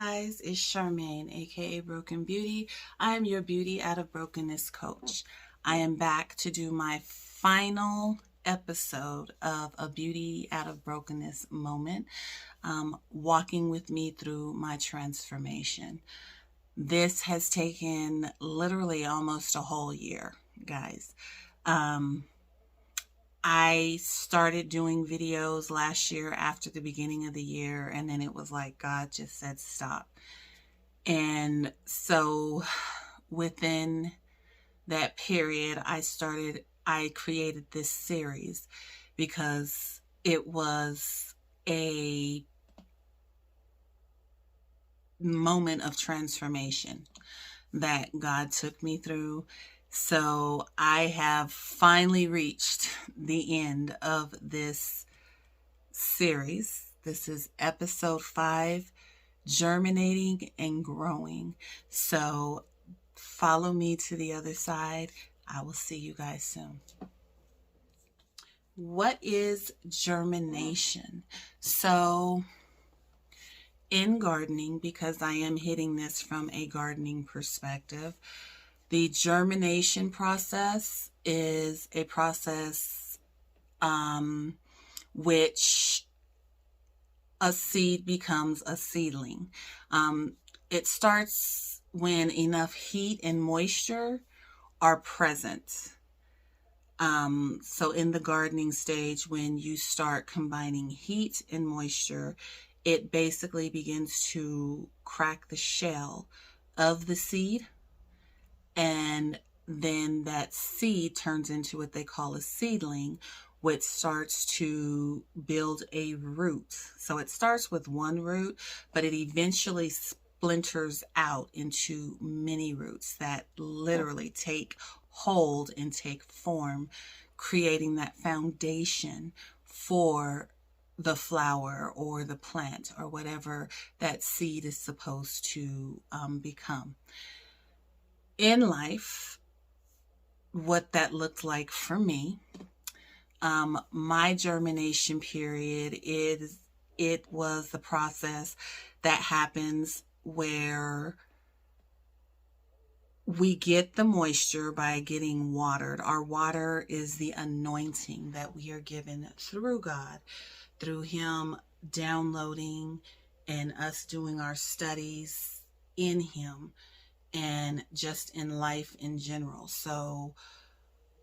Guys, it's Charmaine, aka Broken Beauty. I am your Beauty Out of Brokenness coach. I am back to do my final episode of a Beauty Out of Brokenness moment, walking with me through my transformation. This has taken literally almost a whole year, guys. Um, I started doing videos last year after the beginning of the year, and then it was like God just said stop. And so within that period, I created this series because it was a moment of transformation that God took me through. So I have finally reached the end of this series. This is episode 5, Germinating and Growing. So follow me to the other side. I will see you guys soon. What is germination? So in gardening, because I am hitting this from a gardening perspective, the germination process is a process which a seed becomes a seedling. It starts when enough heat and moisture are present. So in the gardening stage, when you start combining heat and moisture, it basically begins to crack the shell of the seed, and then that seed turns into what they call a seedling, which starts to build a root. So it starts with one root, but it eventually splinters out into many roots that literally take hold and take form, creating that foundation for the flower or the plant or whatever that seed is supposed to become. In life, what that looked like for me, my germination period it was the process that happens where we get the moisture by getting watered. Our water is the anointing that we are given through God, through Him downloading and us doing our studies in Him and just in life in general. So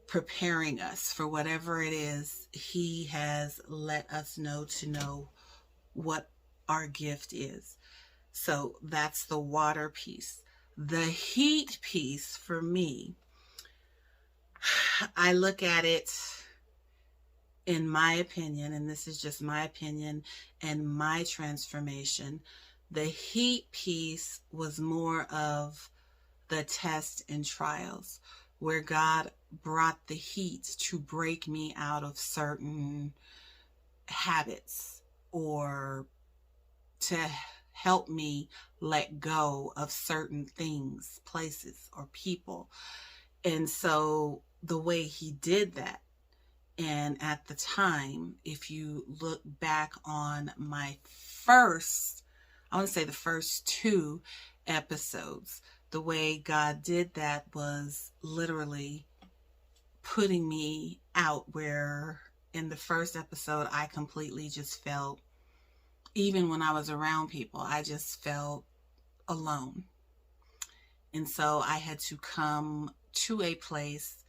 preparing us for whatever it is He has let us know to know what our gift is. So that's the water piece. The heat piece for me, I look at it, in my opinion, and this is just my opinion and my transformation, the heat piece was more of the tests and trials where God brought the heat to break me out of certain habits or to help me let go of certain things, places, or people. And so the way He did that, and at the time, if you look back on my I want to say the first 2 episodes, the way God did that was literally putting me out, where in the first episode, I completely just felt, even when I was around people, I just felt alone. And so I had to come to a place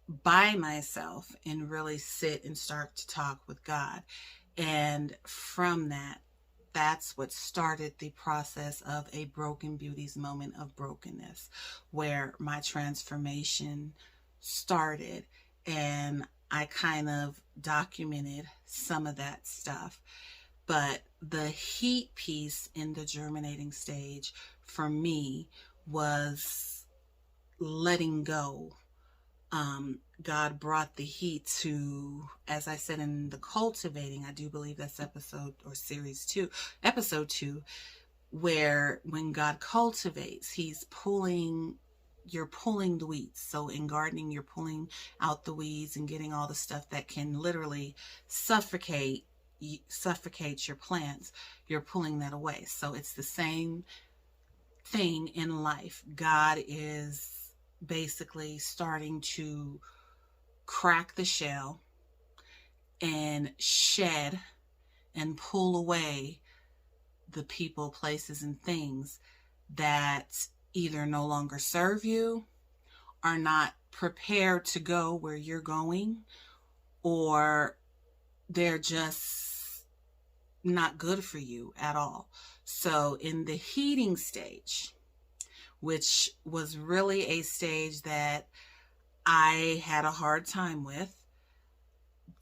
by myself and really sit and start to talk with God. And from that, that's what started the process of a Broken Beauties moment of brokenness, where my transformation started, and I kind of documented some of that stuff. But the heat piece in the germinating stage for me was letting go. God brought the heat to, as I said in the cultivating, I do believe that's episode or series 2, episode 2, where when God cultivates, you're pulling the weeds. So in gardening, you're pulling out the weeds and getting all the stuff that can literally suffocate suffocates your plants, you're pulling that away. So it's the same thing in life. God is basically starting to crack the shell and shed and pull away the people, places, and things that either no longer serve you, are not prepared to go where you're going, or they're just not good for you at all. So in the heating stage, which was really a stage that I had a hard time with,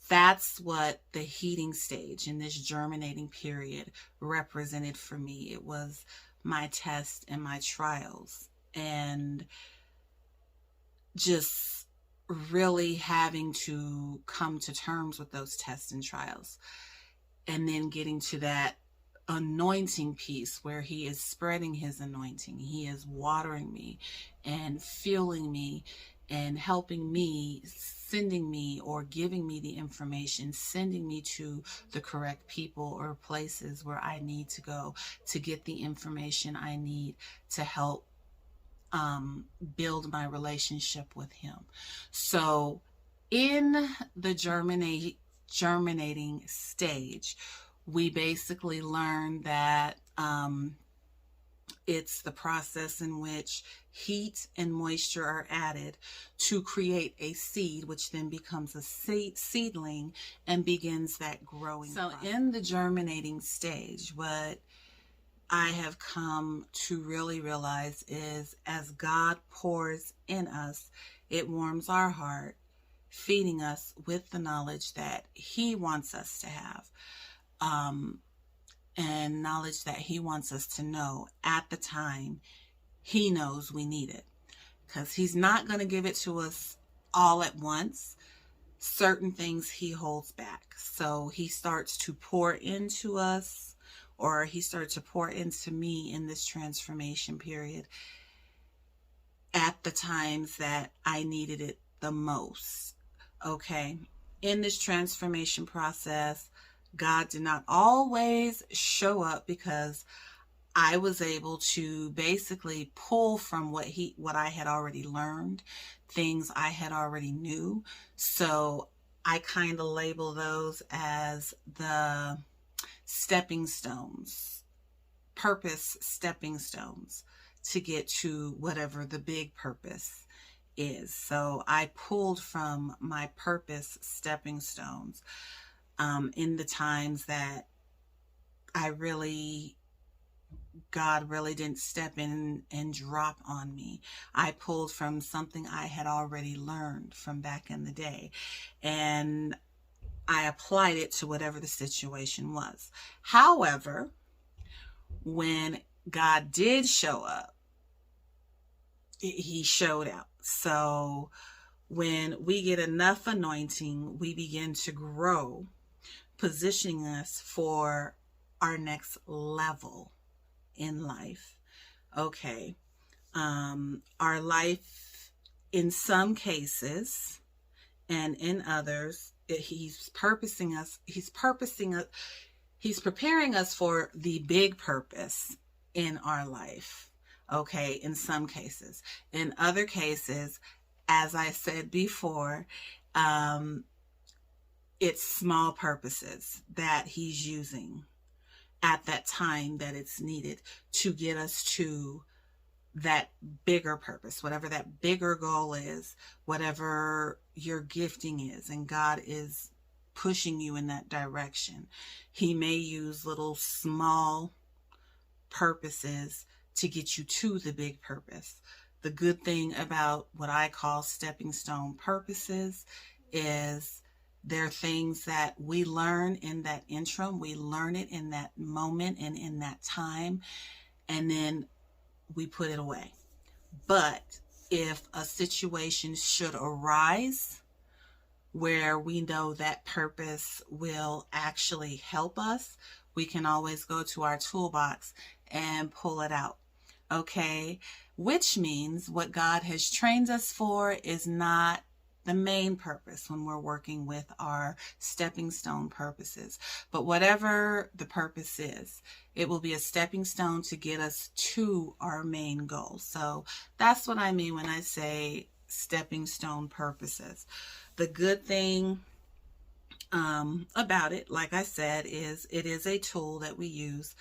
that's what the heating stage in this germinating period represented for me. It was my tests and my trials, and just really having to come to terms with those tests and trials, and then getting to that anointing piece where he is spreading his anointing. He is watering me and fueling me and helping me, sending me or giving me the information, sending me to the correct people or places where I need to go to get the information I need to help build my relationship with him. So in the germinating stage, we basically learn that it's the process in which heat and moisture are added to create a seed, which then becomes a seedling and begins that growing process. So in the germinating stage, what I have come to really realize is, as God pours in us, it warms our heart, feeding us with the knowledge that he wants us to have, and knowledge that he wants us to know at the time he knows we need it. Because he's not going to give it to us all at once. Certain things he holds back. So he starts to pour into us, or he started to pour into me in this transformation period at the times that I needed it the most. Okay. In this transformation process, God did not always show up, because I was able to basically pull from what I had already learned, things I had already knew. So I kind of label those as the stepping stones, purpose stepping stones to get to whatever the big purpose is. So I pulled from my purpose stepping stones in the times that God really didn't step in and drop on me. I pulled from something I had already learned from back in the day, and I applied it to whatever the situation was. However, when God did show up, he showed out. So when we get enough anointing, we begin to grow, positioning us for our next level in life. Okay. Our life, in some cases and in others, he's preparing us for the big purpose in our life. Okay. In some cases. In other cases, as I said before, it's small purposes that he's using at that time that it's needed to get us to that bigger purpose, whatever that bigger goal is, whatever your gifting is, and God is pushing you in that direction. He may use little small purposes to get you to the big purpose. The good thing about what I call stepping stone purposes is they're things that we learn in that interim. We learn it in that moment and in that time, and then we put it away. But if a situation should arise where we know that purpose will actually help us, we can always go to our toolbox and pull it out. Okay? Which means what God has trained us for is not the main purpose when we're working with our stepping stone purposes. But whatever the purpose is, it will be a stepping stone to get us to our main goal. So that's what I mean when I say stepping stone purposes. The good thing about it, like I said, is it is a tool that we use.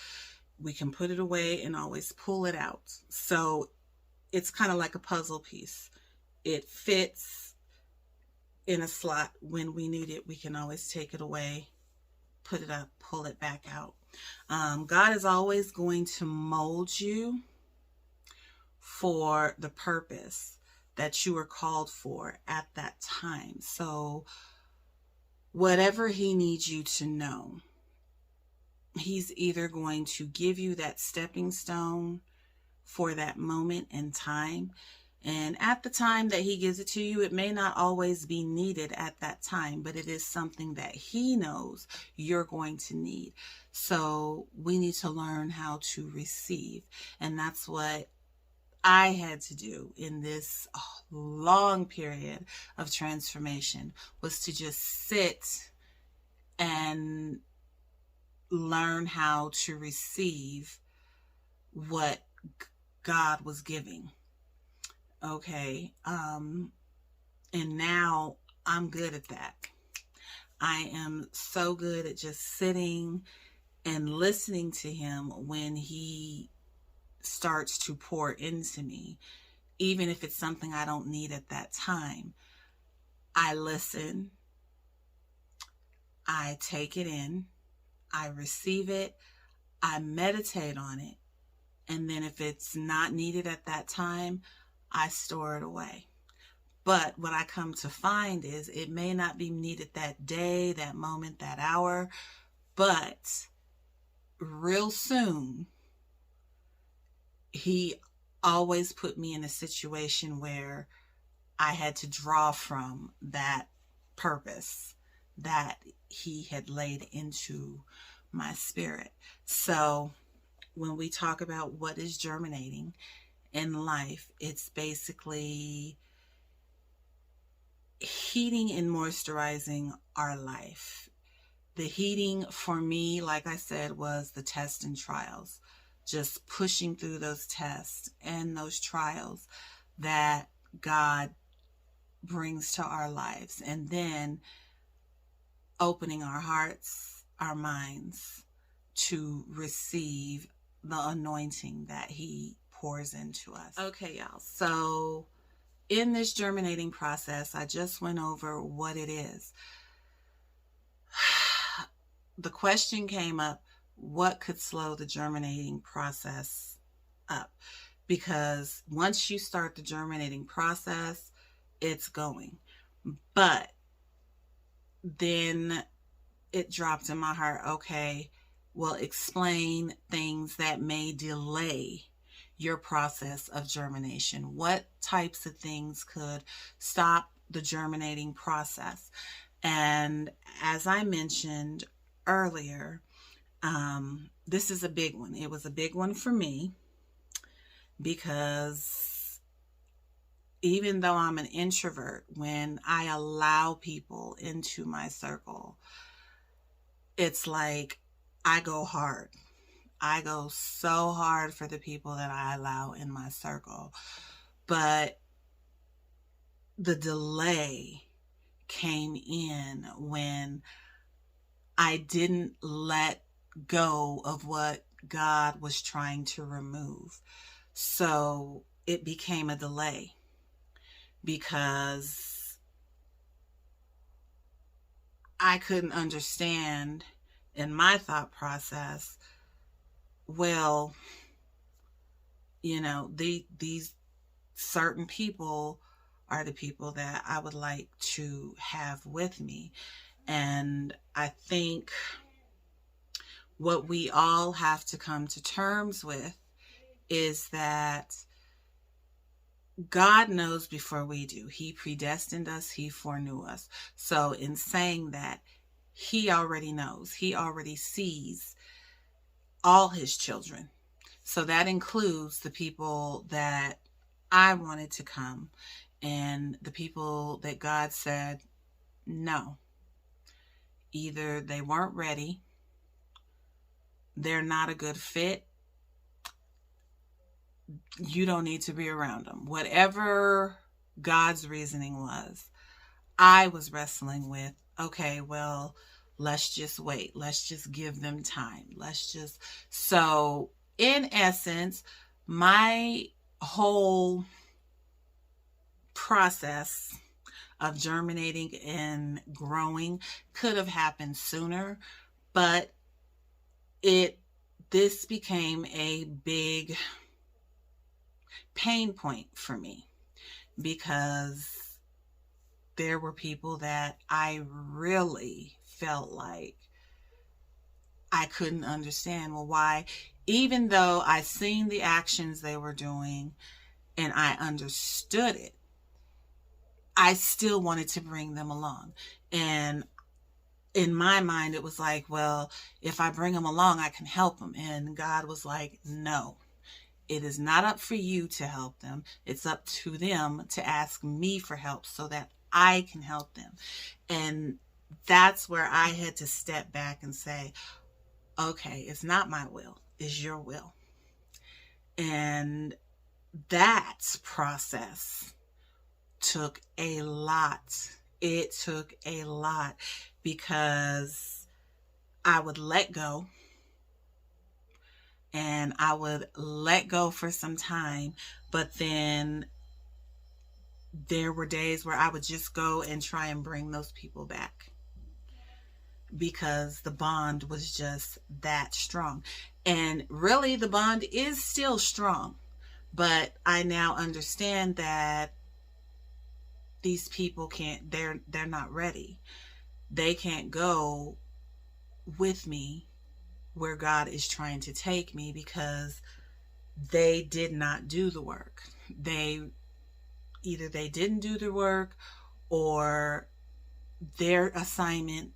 We can put it away and always pull it out. So it's kind of like a puzzle piece. It fits in a slot. When we need it, we can always take it away, put it up, pull it back out. God is always going to mold you for the purpose that you were called for at that time. So whatever he needs you to know, he's either going to give you that stepping stone for that moment in time. And at the time that he gives it to you, it may not always be needed at that time, but it is something that he knows you're going to need. So we need to learn how to receive. And that's what I had to do in this long period of transformation, was to just sit and learn how to receive what God was giving. Okay. And now I'm good at that. I am so good at just sitting and listening to him when he starts to pour into me, even if it's something I don't need at that time. I listen, I take it in, I receive it, I meditate on it, and then if it's not needed at that time, I store it away. But what I come to find is it may not be needed that day, that moment, that hour, but real soon, he always put me in a situation where I had to draw from that purpose that he had laid into my spirit. So when we talk about what is germinating in life, it's basically heating and moisturizing our life. The heating for me, like I said, was the tests and trials. Just pushing through those tests and those trials that God brings to our lives. And then opening our hearts, our minds to receive the anointing that he pours into us. Okay, y'all. So in this germinating process, I just went over what it is. The question came up, what could slow the germinating process up? Because once you start the germinating process, it's going. But then it dropped in my heart, okay, well, explain things that may delay your process of germination. What types of things could stop the germinating process? And as I mentioned earlier, this is a big one. It was a big one for me because even though I'm an introvert, when I allow people into my circle, it's like I go hard. I go so hard for the people that I allow in my circle. But the delay came in when I didn't let go of what God was trying to remove. So it became a delay because I couldn't understand in my thought process, well, you know, these certain people are the people that I would like to have with me. And I think what we all have to come to terms with is that God knows before we do. He predestined us. He foreknew us. So in saying that, he already knows. He already sees all his children. So that includes the people that I wanted to come And the people that God said, no, either they weren't ready, they're not a good fit, you don't need to be around them. Whatever God's reasoning was, I was wrestling with, okay, well, let's just wait. Let's just give them time. So in essence, my whole process of germinating and growing could have happened sooner, but this became a big pain point for me because there were people that I really felt like I couldn't understand. Well, why? Even though I seen the actions they were doing and I understood it, I still wanted to bring them along. And in my mind, it was like, well, if I bring them along, I can help them. And God was like, no, it is not up for you to help them. It's up to them to ask me for help so that I can help them. And that's where I had to step back and say, okay, it's not my will, it's your will. And that process took a lot. It took a lot because I would let go, and I would let go for some time, but then there were days where I would just go and try and bring those people back because the bond was just that strong. And really, the bond is still strong, but I now understand that these people they're not ready. They can't go with me where God is trying to take me because they did not do the work. Either they didn't do the work, or their assignment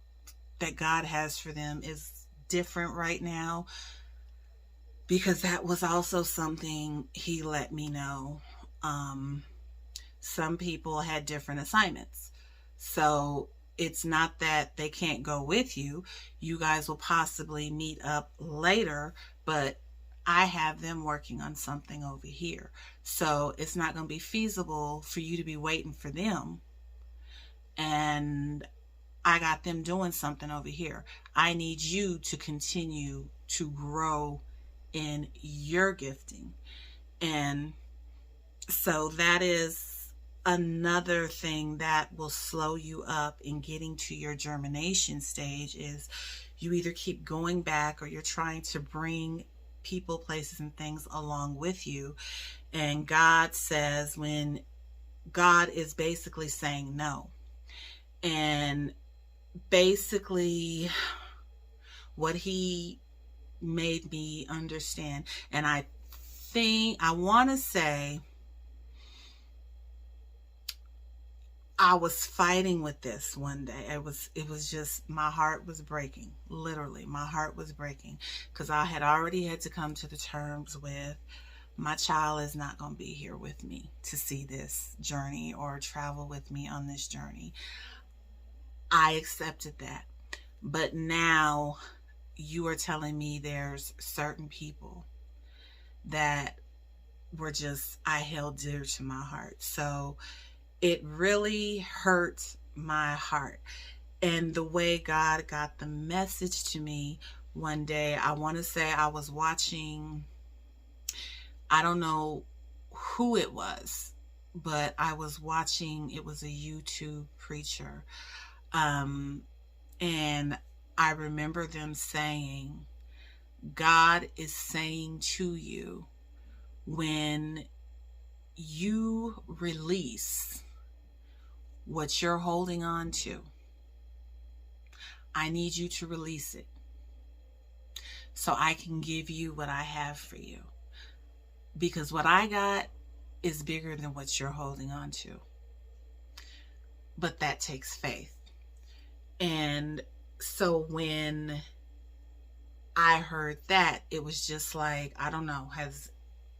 that God has for them is different right now, because that was also something he let me know. Some people had different assignments. So it's not that they can't go with you. You guys will possibly meet up later, but I have them working on something over here. So it's not going to be feasible for you to be waiting for them. And I got them doing something over here. I need you to continue to grow in your gifting. And so that is another thing that will slow you up in getting to your germination stage, is you either keep going back or you're trying to bring people, places, and things along with you. And God says, when God is basically saying no. And basically what he made me understand, and I want to say I was fighting with this one day. It was just, my heart was breaking. Literally, my heart was breaking because I had already had to come to the terms with, my child is not going to be here with me to see this journey or travel with me on this journey. I accepted that. But now you are telling me there's certain people that were just, I held dear to my heart. So it really hurt my heart. And the way God got the message to me one day, I want to say I was watching, I don't know who it was, but I was watching, it was a YouTube preacher. And I remember them saying, God is saying to you, when you release what you're holding on to, I need you to release it so I can give you what I have for you. Because what I got is bigger than what you're holding on to. But that takes faith. And so when I heard that, it was just like, I don't know, has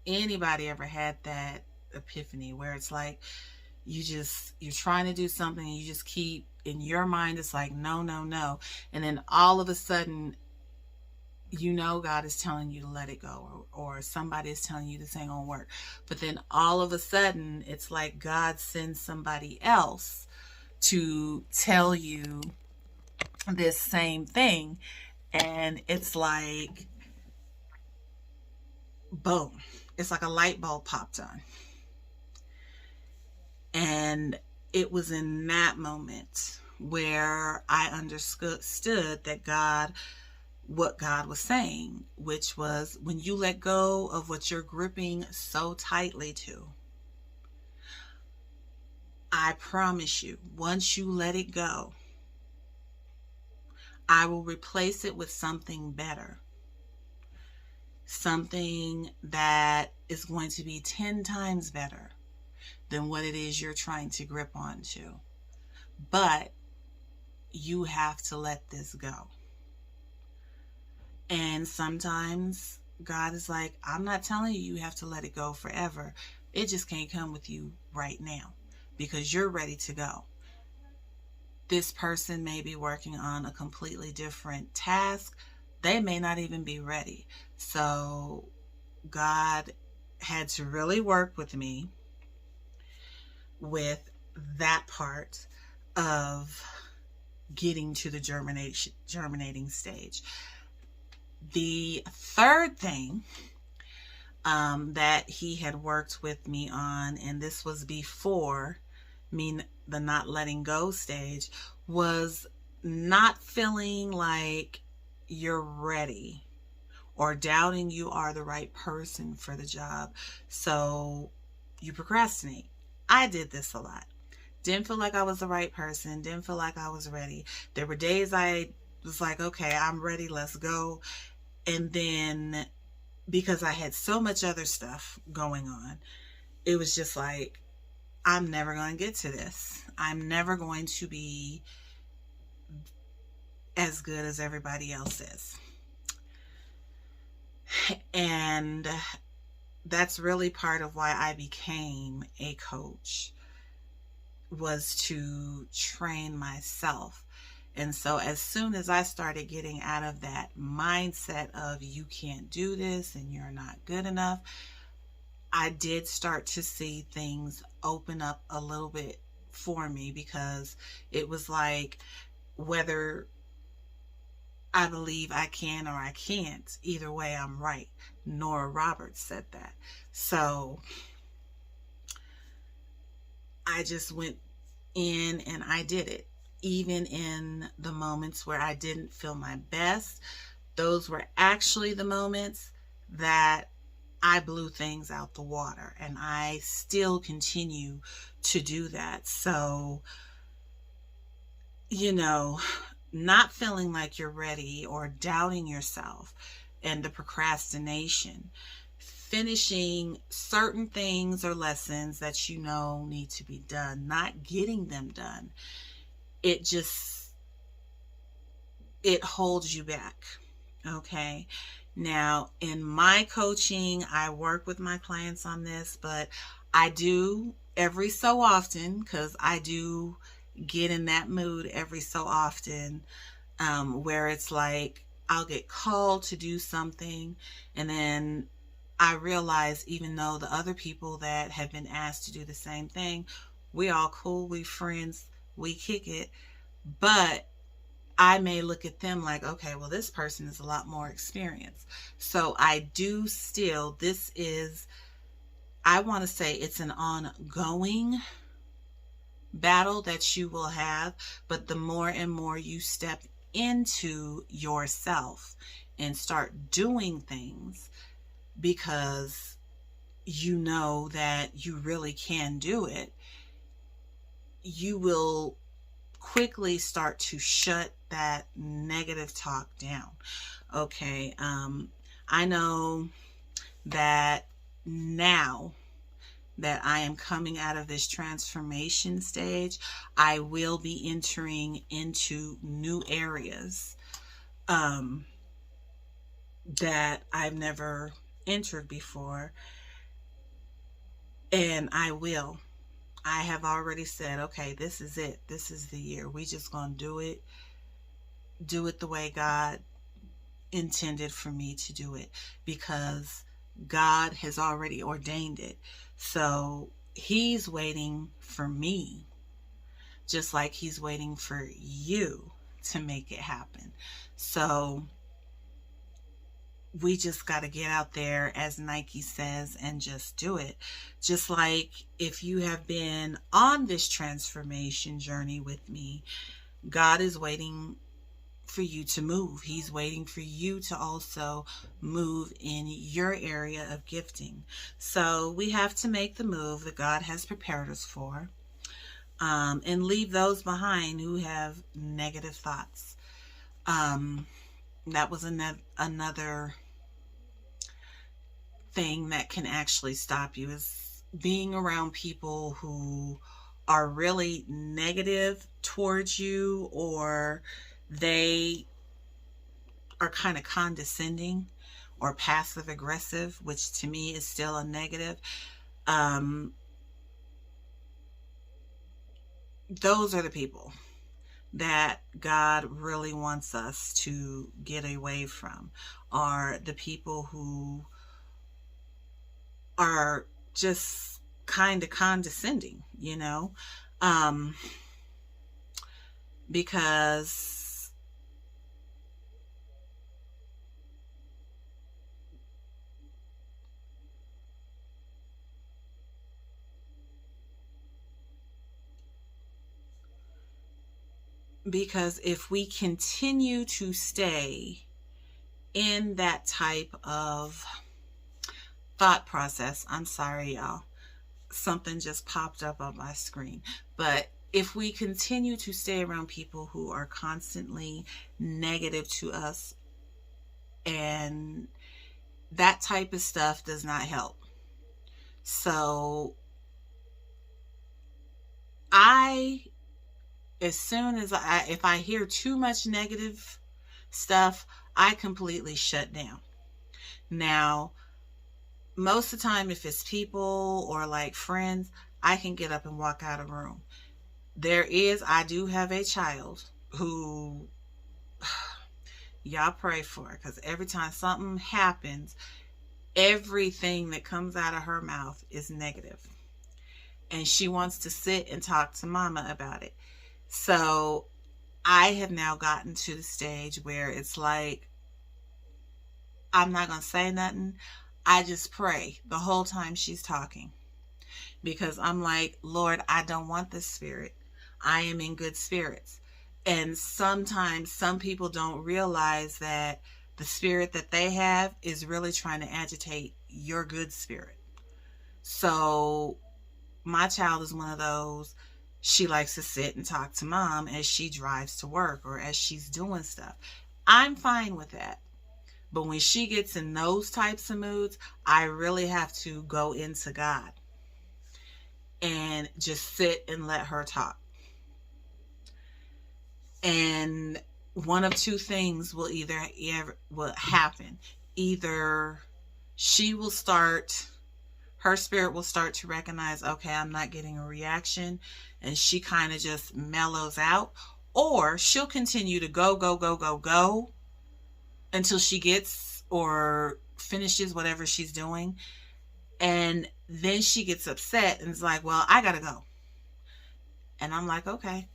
anybody ever had that epiphany where it's like, you're trying to do something and you just keep, in your mind, it's like, no, no, no. And then all of a sudden, God is telling you to let it go, or somebody is telling you this ain't gonna work. But then all of a sudden, it's like God sends somebody else to tell you this same thing. And it's like, boom. It's like a light bulb popped on. And it was in that moment where I understood that what God was saying, which was, when you let go of what you're gripping so tightly to, I promise you, once you let it go, I will replace it with something better. Something that is going to be 10 times better than what it is you're trying to grip onto. But you have to let this go. And sometimes God is like, I'm not telling you have to let it go forever. It just can't come with you right now because you're ready to go. This person may be working on a completely different task. They may not even be ready. So God had to really work with me with that part of getting to the germinating stage. The third thing that he had worked with me on, and this was before the not letting go stage, was not feeling like you're ready or doubting you are the right person for the job. So you procrastinate. I did this a lot. Didn't feel like I was the right person. Didn't feel like I was ready. There were days I was like, okay, I'm ready. Let's go. And then because I had so much other stuff going on, it was just like, I'm never going to get to this. I'm never going to be as good as everybody else is. And that's really part of why I became a coach, was to train myself. And so as soon as I started getting out of that mindset of you can't do this and you're not good enough, I did start to see things open up a little bit for me, because it was like, whether I believe I can or I can't, either way I'm right. Nora Roberts said that. So I just went in and I did it. Even in the moments where I didn't feel my best, those were actually the moments that I blew things out the water, and I still continue to do that. So, not feeling like you're ready or doubting yourself, and the procrastination, finishing certain things or lessons that need to be done, not getting them done, it holds you back. Okay. Now, in my coaching, I work with my clients on this, but I do every so often, because I do get in that mood every so often, where it's like I'll get called to do something, and then I realize, even though the other people that have been asked to do the same thing, we all cool, we friends, we kick it, but I may look at them like, okay, well, this person is a lot more experienced. So I do still, I want to say it's an ongoing battle that you will have, but the more and more you step into yourself and start doing things because you know that you really can do it, you will quickly start to shut that negative talk down. Okay. I know that now that I am coming out of this transformation stage, I will be entering into new areas that I've never entered before. And I will I have already said, okay, this is it. This is the year. We just gonna do it the way God intended for me to do it, because God has already ordained it. So he's waiting for me, just like he's waiting for you to make it happen. So we just got to get out there, as Nike says, and just do it. Just like if you have been on this transformation journey with me, God is waiting for you to move. He's waiting for you to also move in your area of gifting. So we have to make the move that God has prepared us for, and leave those behind who have negative thoughts. That was another thing that can actually stop you, is being around people who are really negative towards you, or they are kind of condescending or passive aggressive, which to me is still a negative. Um, those are the people that God really wants us to get away from, are the people who are just kind of condescending, um, because if we continue to stay in that type of thought process, I'm sorry, y'all, something just popped up on my screen. But if we continue to stay around people who are constantly negative to us, and that type of stuff does not help. So as soon as if I hear too much negative stuff, I completely shut down. Now, most of the time, if it's people or like friends, I can get up and walk out of a room. I do have a child who y'all pray for, because every time something happens, everything that comes out of her mouth is negative. And she wants to sit and talk to mama about it. So I have now gotten to the stage where it's like, I'm not going to say nothing. I just pray the whole time she's talking, because I'm like, Lord, I don't want this spirit. I am in good spirits. And sometimes some people don't realize that the spirit that they have is really trying to agitate your good spirit. So my child is one of those. She likes to sit and talk to mom as she drives to work or as she's doing stuff. I'm fine with that. But when she gets in those types of moods, I really have to go into God and just sit and let her talk. And one of two things will happen. Either her spirit will start to recognize, okay, I'm not getting a reaction, and she kind of just mellows out, or she'll continue to go until she gets or finishes whatever she's doing. And then she gets upset and is like, well, I gotta go. And I'm like, okay.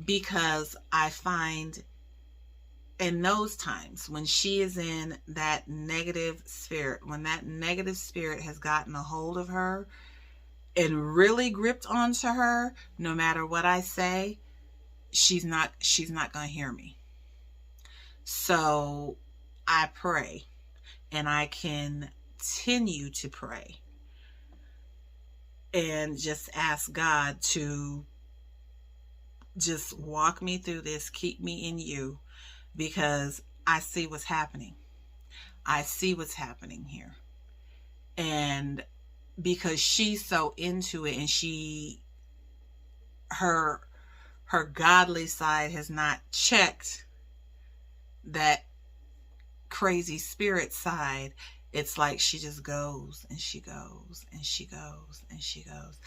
Because I find in those times when she is in that negative spirit, when that negative spirit has gotten a hold of her and really gripped onto her, no matter what I say, she's not going to hear me. So I pray, and I continue to pray and just ask God to just walk me through this, keep me in you, because I see what's happening. I see what's happening here. And because she's so into it, and her godly side has not checked that crazy spirit side, it's like she just goes and she goes and she goes and she goes.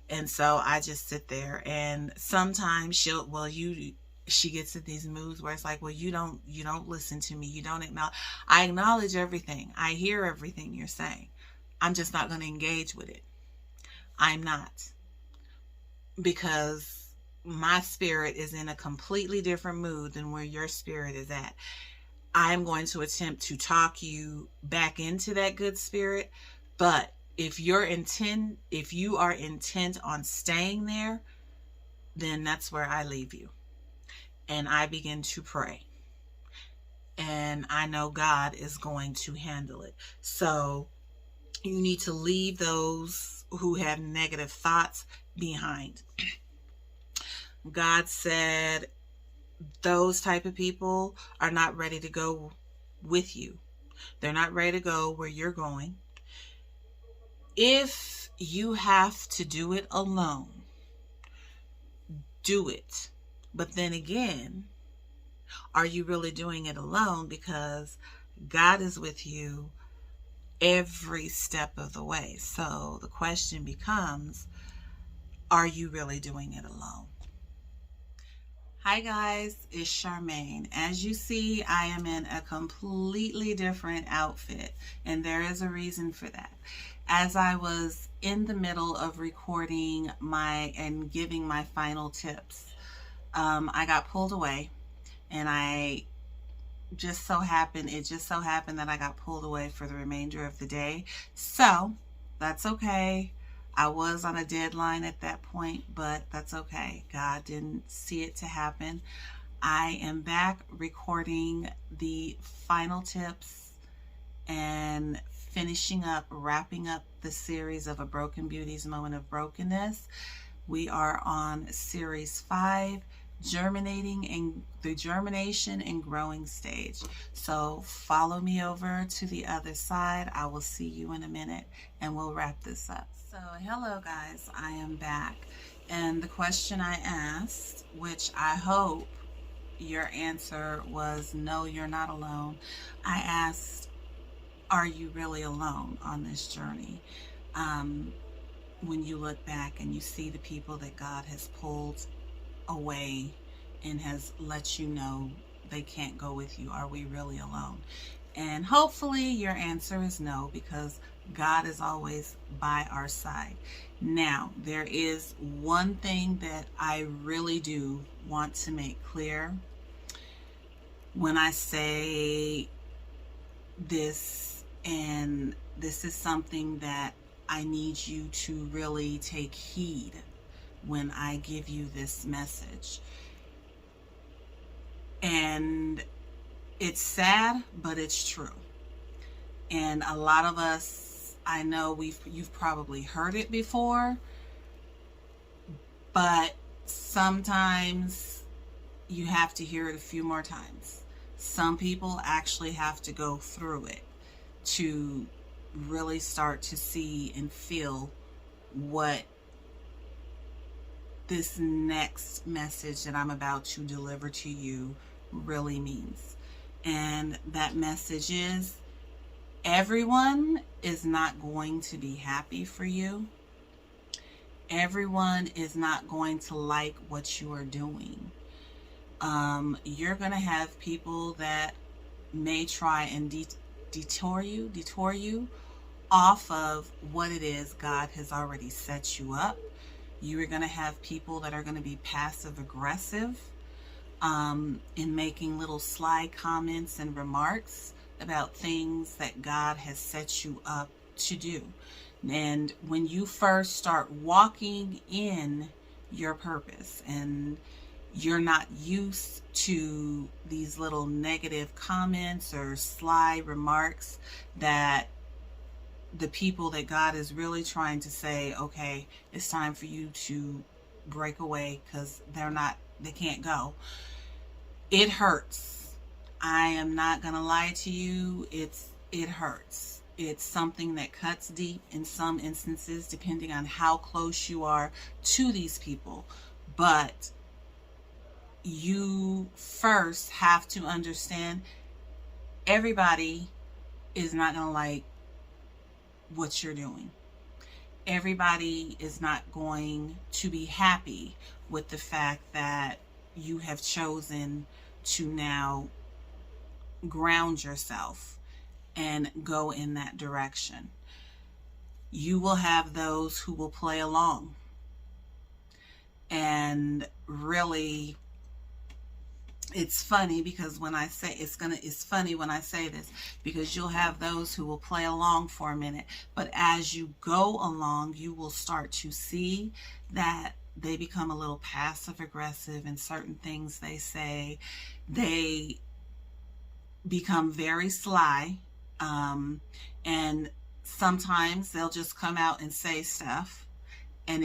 And so I just sit there, and sometimes she gets in these moods where it's like, well, you don't listen to me. You don't acknowledge. I acknowledge everything. I hear everything you're saying. I'm just not going to engage with it. I'm not, because my spirit is in a completely different mood than where your spirit is at. I'm going to attempt to talk you back into that good spirit, but if you are intent on staying there, then that's where I leave you. And I begin to pray. And I know God is going to handle it. So you need to leave those who have negative thoughts behind. God said those type of people are not ready to go with you. They're not ready to go where you're going. If you have to do it alone, do it. But then again, are you really doing it alone? Because God is with you every step of the way. So the question becomes, are you really doing it alone? Hi guys, it's Charmaine. As you see, I am in a completely different outfit, and there is a reason for that. As I was in the middle of recording and giving my final tips, I got pulled away, and it just so happened that I got pulled away for the remainder of the day. So that's okay. I was on a deadline at that point, but that's okay. God didn't see it to happen. I am back recording the final tips and wrapping up the series of A Broken Beauties Moment of Brokenness. We are on series 5, the germination and growing stage. So follow me over to the other side. I will see you in a minute and we'll wrap this up. So hello guys, I am back. And the question I asked, which I hope your answer was no, you're not alone. I asked, are you really alone on this journey? When you look back and you see the people that God has pulled away and has let you know they can't go with you, are we really alone? And hopefully your answer is no, because God is always by our side. Now, there is one thing that I really do want to make clear when I say this, and this is something that I need you to really take heed when I give you this message. And it's sad, but it's true. And a lot of us, I know you've probably heard it before, but sometimes you have to hear it a few more times. Some people actually have to go through it to really start to see and feel what this next message that I'm about to deliver to you really means. And that message is, everyone is not going to be happy for you. Everyone is not going to like what you are doing. You're going to have people that may try and detour you off of what it is God has already set you up. You are going to have people that are going to be passive aggressive in making little sly comments and remarks about things that God has set you up to do. And when you first start walking in your purpose and you're not used to these little negative comments or sly remarks that the people that God is really trying to say, okay, it's time for you to break away because they can't go. It hurts. I am not going to lie to you. It hurts. It's something that cuts deep in some instances, depending on how close you are to these people. But you first have to understand everybody is not going to like what you're doing. Everybody is not going to be happy with the fact that you have chosen to now ground yourself and go in that direction. You will have those who will play along and really, it's funny because when I say it's funny when I say this, because you'll have those who will play along for a minute, but as you go along, you will start to see that they become a little passive aggressive in certain things they say. They become very sly, and sometimes they'll just come out and say stuff, and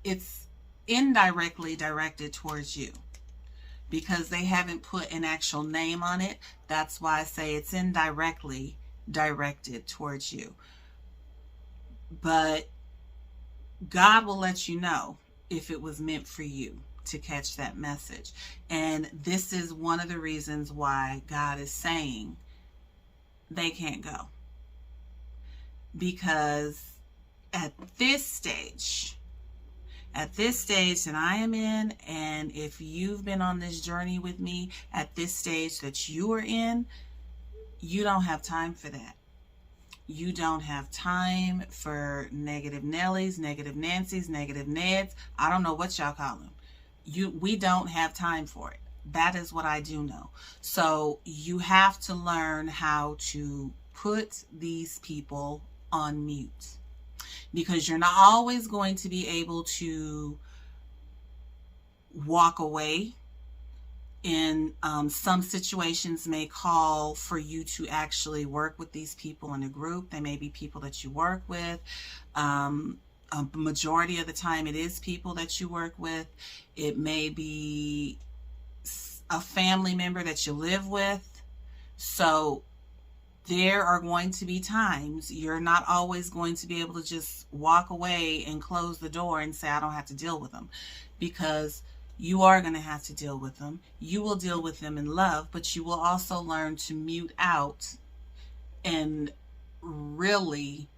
it's indirectly directed towards you because they haven't put an actual name on it. That's why I say it's indirectly directed towards you. But God will let you know if it was meant for you to catch that message. And this is one of the reasons why God is saying they can't go. Because at this stage that I am in, and if you've been on this journey with me at this stage that you are in, you don't have time for that. You don't have time for negative Nellies, negative Nancys, negative Neds. I don't know what y'all call them. We don't have time for it. That is what I do know. So you have to learn how to put these people on mute, because you're not always going to be able to walk away. In some situations may call for you to actually work with these people in a group. They may be people that you work with. A majority of the time it is people that you work with. It may be a family member that you live with. So there are going to be times you're not always going to be able to just walk away and close the door and say, I don't have to deal with them, because you are going to have to deal with them. You will deal with them in love, but you will also learn to mute out and really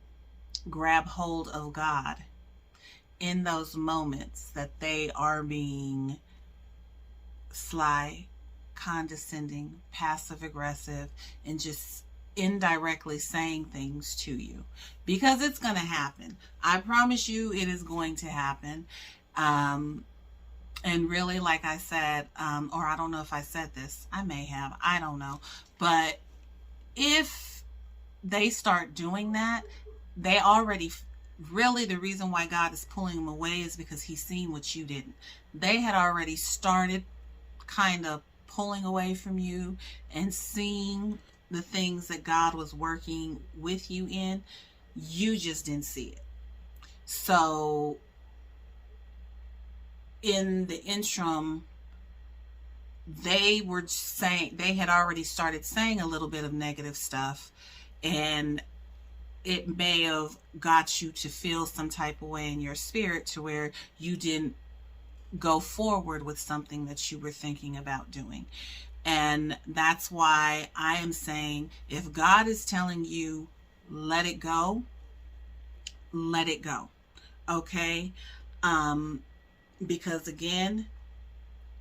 grab hold of God in those moments that they are being sly, condescending, passive aggressive, and just indirectly saying things to you, because it's going to happen. I promise you it is going to happen. And really, like I said, or I don't know if I said this, I may have, I don't know. But if they start doing that, they already, really the reason why God is pulling them away is because he's seen what you didn't. They had already started kind of pulling away from you and seeing the things that God was working with you in. You just didn't see it. So in the interim, they had already started saying a little bit of negative stuff, and it may have got you to feel some type of way in your spirit to where you didn't go forward with something that you were thinking about doing. And that's why I am saying, if God is telling you, let it go, let it go. Okay? Because again,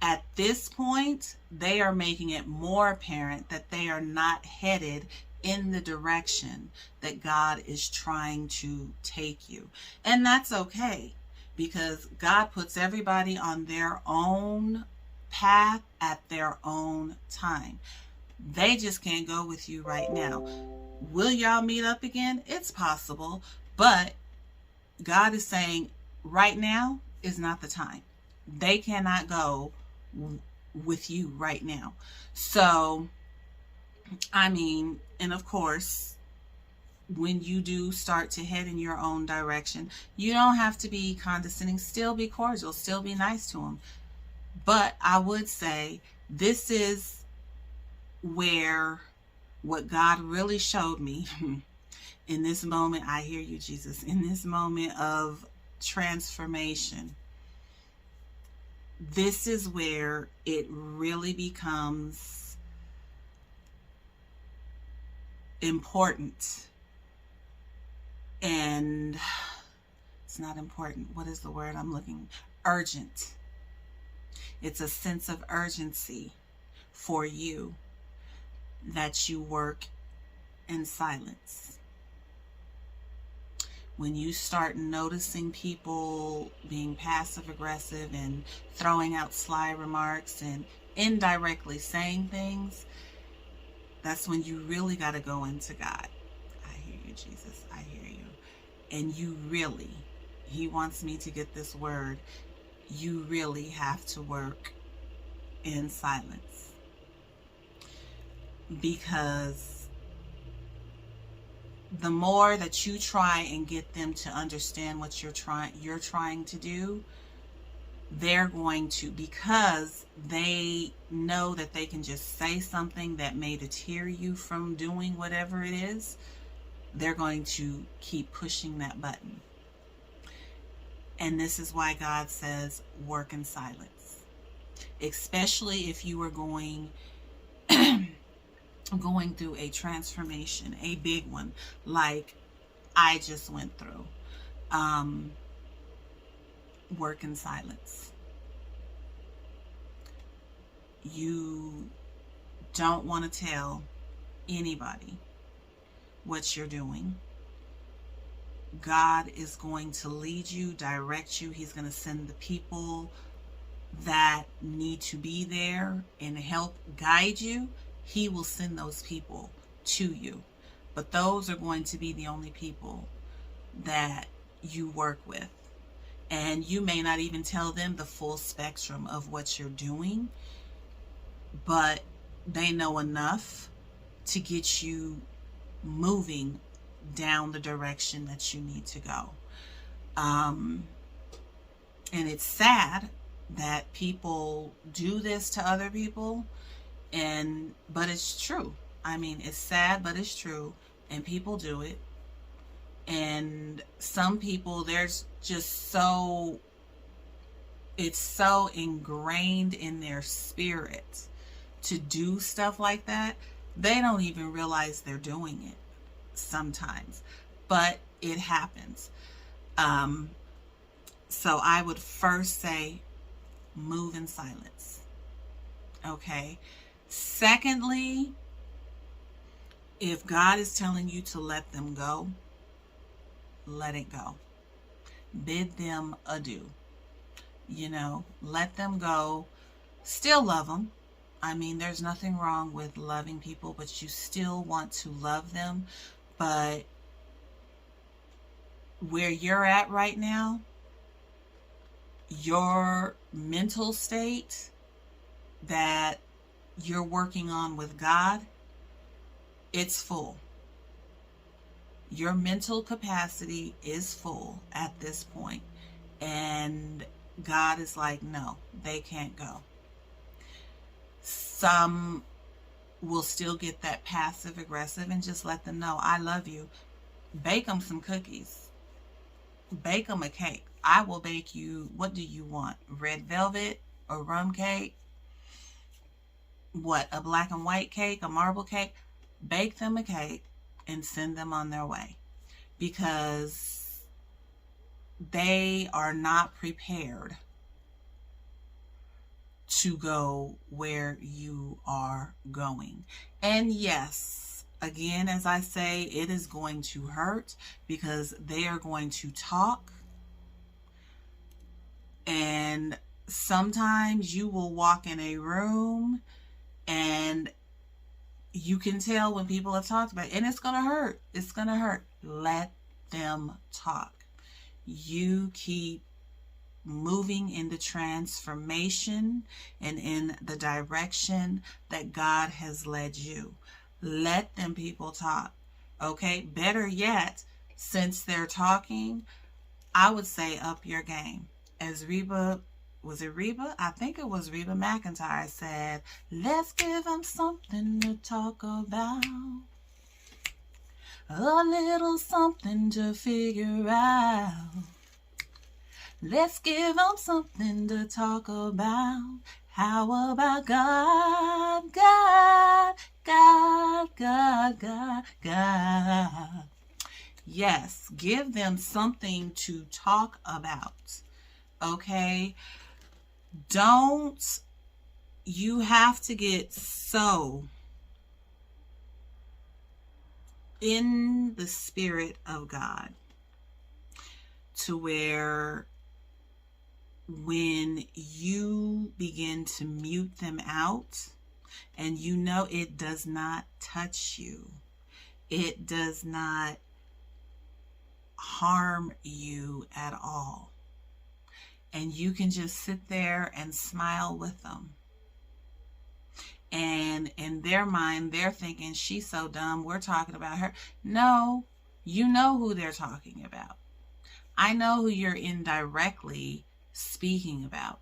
at this point, they are making it more apparent that they are not headed in the direction that God is trying to take you. And that's okay, because God puts everybody on their own path at their own time. They just can't go with you right now. Will y'all meet up again? It's possible, but God is saying right now is not the time. They cannot go with you right now. So, I mean, and of course, when you do start to head in your own direction, you don't have to be condescending. Still be cordial, still be nice to them. But I would say this is where what God really showed me in this moment. I hear you, Jesus. In this moment of transformation, this is where it really becomes important And it's not important. What is the word I'm looking? Urgent. It's a sense of urgency for you that you work in silence. When you start noticing people being passive aggressive and throwing out sly remarks and indirectly saying things, that's when you really got to go into God. I hear you, Jesus. I hear you. And you really, he wants me to get this word, you really have to work in silence. Because the more that you try and get them to understand what you're trying to do, they're going to, because they know that they can just say something that may deter you from doing whatever it is, they're going to keep pushing that button. And this is why God says work in silence. Especially if you are going through a transformation, a big one, like I just went through. Work in silence. You don't want to tell anybody what you're doing. God is going to lead you, direct you. He's going to send the people that need to be there and help guide you. He will send those people to you. But those are going to be the only people that you work with. And you may not even tell them the full spectrum of what you're doing, but they know enough to get you moving down the direction that you need to go. And it's sad that people do this to other people, but it's true. I mean, it's sad, but it's true, and people do it. And some people, there's just it's so ingrained in their spirit to do stuff like that, they don't even realize they're doing it sometimes, but it happens. So I would first say move in silence. Okay. Secondly, if God is telling you to let them go, let it go. Bid them adieu. Let them go. Still love them. I mean, there's nothing wrong with loving people, but you still want to love them. But where you're at right now, your mental state that you're working on with God, it's full. Your mental capacity is full at this point. And God is like, no, they can't go. Some will still get that passive aggressive, and just let them know, I love you. Bake them some cookies. Bake them a cake. I will bake you, what do you want? Red velvet or rum cake? What, a black and white cake, a marble cake? Bake them a cake and send them on their way, because they are not prepared to go where you are going. And yes, again, as I say, it is going to hurt, because they are going to talk. And sometimes you will walk in a room and you can tell when people have talked about it, and it's going to hurt. It's going to hurt. Let them talk. You keep moving in the transformation and in the direction that God has led you. Let them people talk. Okay? Better yet, since they're talking, I would say up your game. As Reba, was it Reba? I think it was Reba McEntire said, let's give them something to talk about. A little something to figure out. Let's give them something to talk about. How about God, God, God, God, God, God? Yes, give them something to talk about. Okay? Don't, you have to get so in the spirit of God to where when you begin to mute them out and you know it does not touch you, it does not harm you at all, and you can just sit there and smile with them. And in their mind, they're thinking, she's so dumb, we're talking about her. No, you know who they're talking about. I know who you're indirectly speaking about.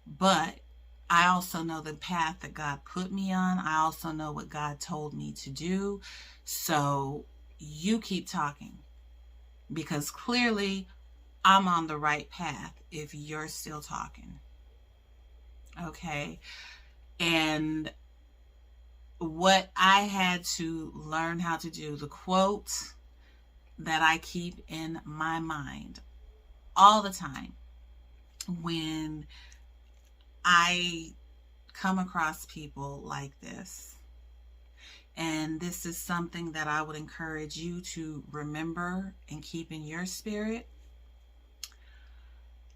But I also know the path that God put me on. I also know what God told me to do. So you keep talking, because clearly I'm on the right path if you're still talking. Okay? And what I had to learn how to do, the quote that I keep in my mind all the time when I come across people like this, and this is something that I would encourage you to remember and keep in your spirit,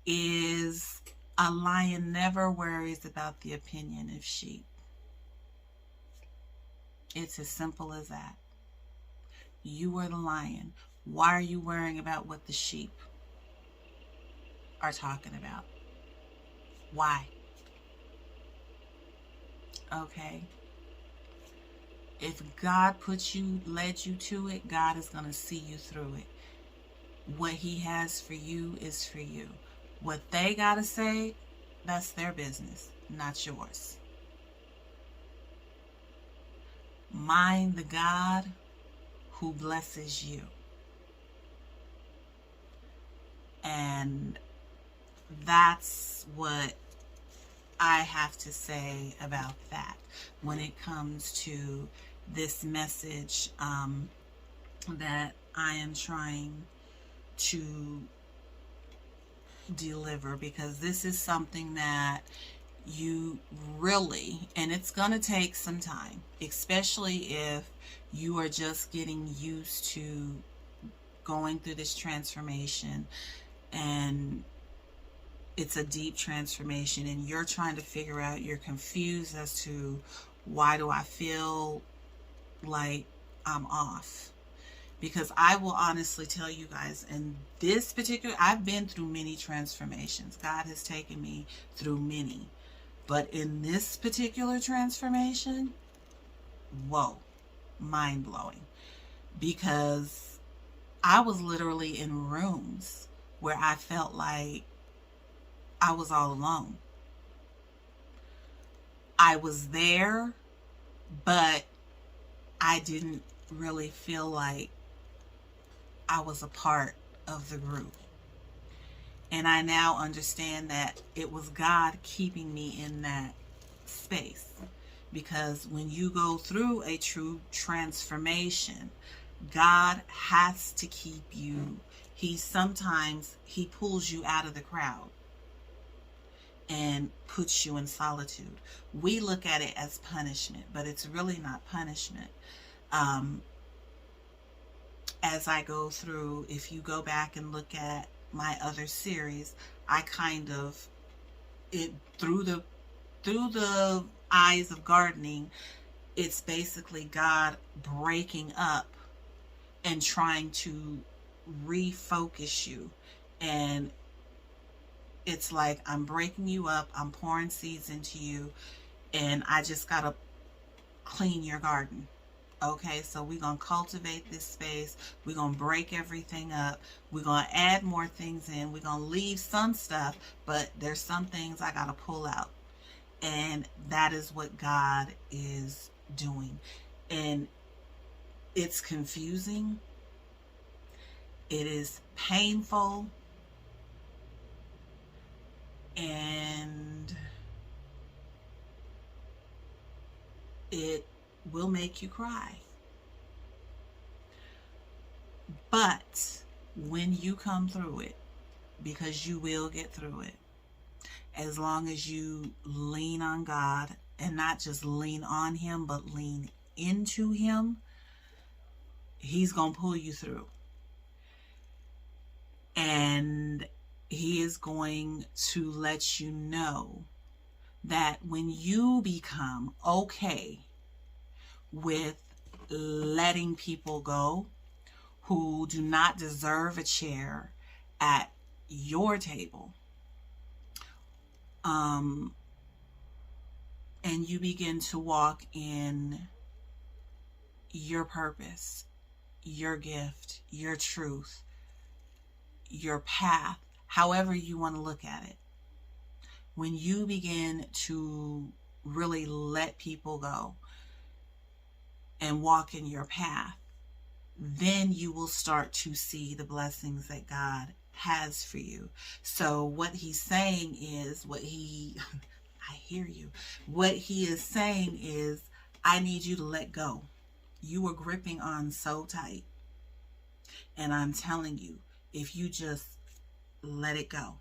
is a lion never worries about the opinion of sheep. It's as simple as that. You are the lion. Why are you worrying about what the sheep are talking about? Why? Okay? If God led you to it, God is going to see you through it. What he has for you is for you. What they got to say, that's their business, not yours. Mind the God who blesses you. And that's what I have to say about that when it comes to this message that I am trying to deliver, because this is something that you really, and it's going to take some time, especially if you are just getting used to going through this transformation, and it's a deep transformation, and you're trying to figure out, you're confused as to why do I feel like I'm off. Because I will honestly tell you guys, in this particular, I've been through many transformations. God has taken me through many. But in this particular transformation, whoa, mind-blowing. Because I was literally in rooms where I felt like I was all alone. I was there, but I didn't really feel like I was a part of the group. And I now understand that it was God keeping me in that space. Because when you go through a true transformation, God has to keep you. Sometimes he pulls you out of the crowd and puts you in solitude. We look at it as punishment, but it's really not punishment. As I go through, if you go back and look at my other series, I kind of, it through the eyes of gardening, it's basically God breaking up and trying to refocus you. And it's like, I'm breaking you up, I'm pouring seeds into you, and I just gotta clean your garden. Okay, so we're going to cultivate this space. We're going to break everything up. We're going to add more things in. We're going to leave some stuff, but there's some things I got to pull out. And that is what God is doing. And it's confusing. It is painful. And it will make you cry. But when you come through it, because you will get through it, as long as you lean on God, and not just lean on Him, but lean into Him, He's going to pull you through. And He is going to let you know that when you become okay with letting people go who do not deserve a chair at your table, and you begin to walk in your purpose, your gift, your truth, your path, however you want to look at it. When you begin to really let people go and walk in your path, then you will start to see the blessings that God has for you. So what He's saying is, I hear you. What He is saying is, I need you to let go. You were gripping on so tight. And I'm telling you, if you just let it go,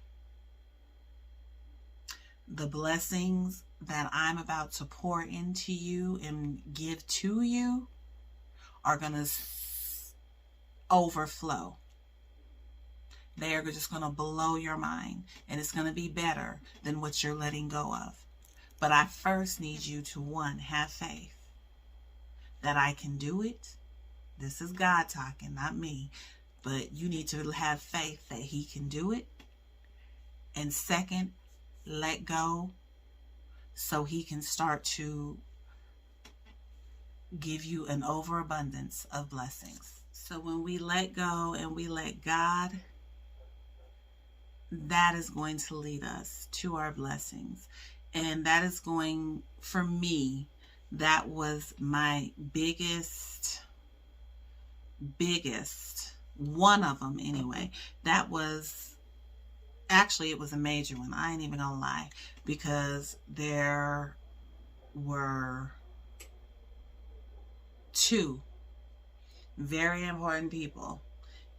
the blessings that I'm about to pour into you and give to you are going to overflow. They are just going to blow your mind, and it's going to be better than what you're letting go of. But I first need you to, one, have faith that I can do it. This is God talking, not me. But you need to have faith that He can do it. And second, let go so He can start to give you an overabundance of blessings. So when we let go and we let God, that is going to lead us to our blessings. And that is going, for me, that was my biggest, one of them anyway. That was, actually it was a major one. I ain't even gonna lie, because there were two very important people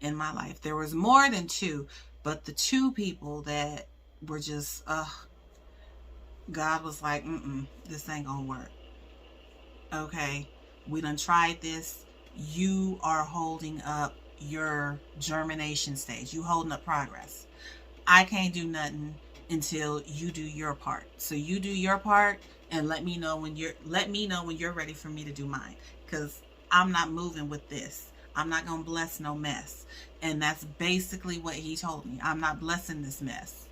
in my life. There was more than two, but the two people that were just, God was like, this ain't gonna work. Okay, we done tried this. You are holding up your germination stage. You holding up progress. I can't do nothing until you do your part. So you do your part and let me know when you're ready for me to do mine. Because I'm not moving with this. I'm not gonna bless no mess. And that's basically what He told me. I'm not blessing this mess.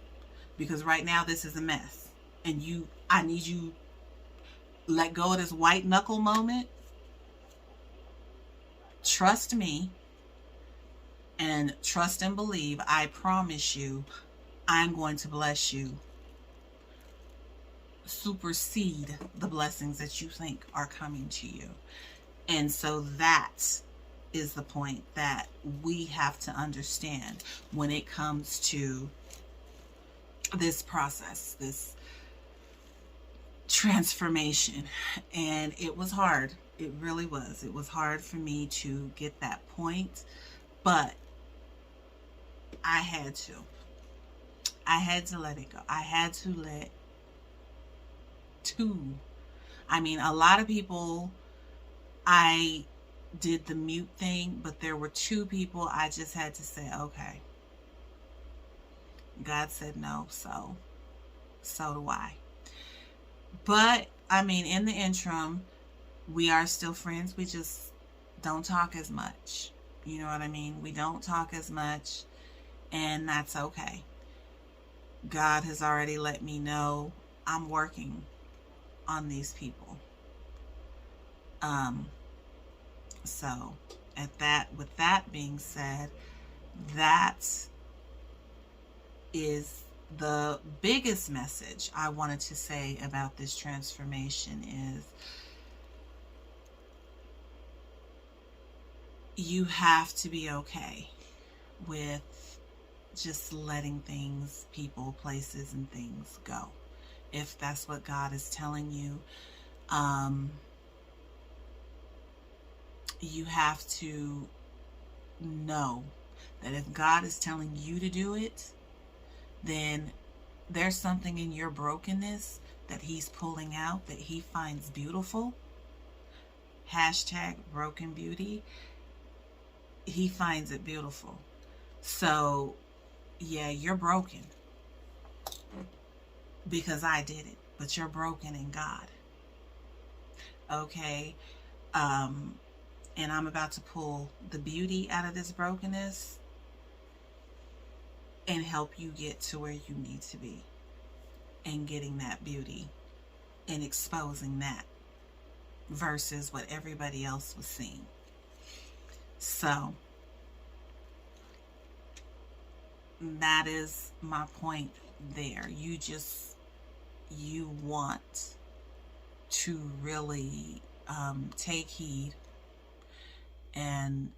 Because right now this is a mess. And I need you let go of this white knuckle moment. Trust me and trust and believe. I promise you, I'm going to bless you. Supersede the blessings that you think are coming to you. And so that is the point that we have to understand when it comes to this process, this transformation. And it was hard. It really was. It was hard for me to get that point, but I had to let it go. I had to let a lot of people, I did the mute thing, but there were two people I just had to say, okay, God said no, so do I. But in the interim, we are still friends. We just don't talk as much. You know what I mean? We don't talk as much, and that's okay. God has already let me know I'm working on these people. So with that being said, that is the biggest message I wanted to say about this transformation is you have to be okay with just letting things, people, places, and things go. If that's what God is telling you, you have to know that if God is telling you to do it, then there's something in your brokenness that he's pulling out that he finds beautiful. Hashtag broken beauty. He finds it beautiful. So, yeah, you're broken because I did it, but you're broken in God. Okay? And I'm about to pull the beauty out of this brokenness and help you get to where you need to be and getting that beauty and exposing that versus what everybody else was seeing. So that is my point there. You want to really take heed and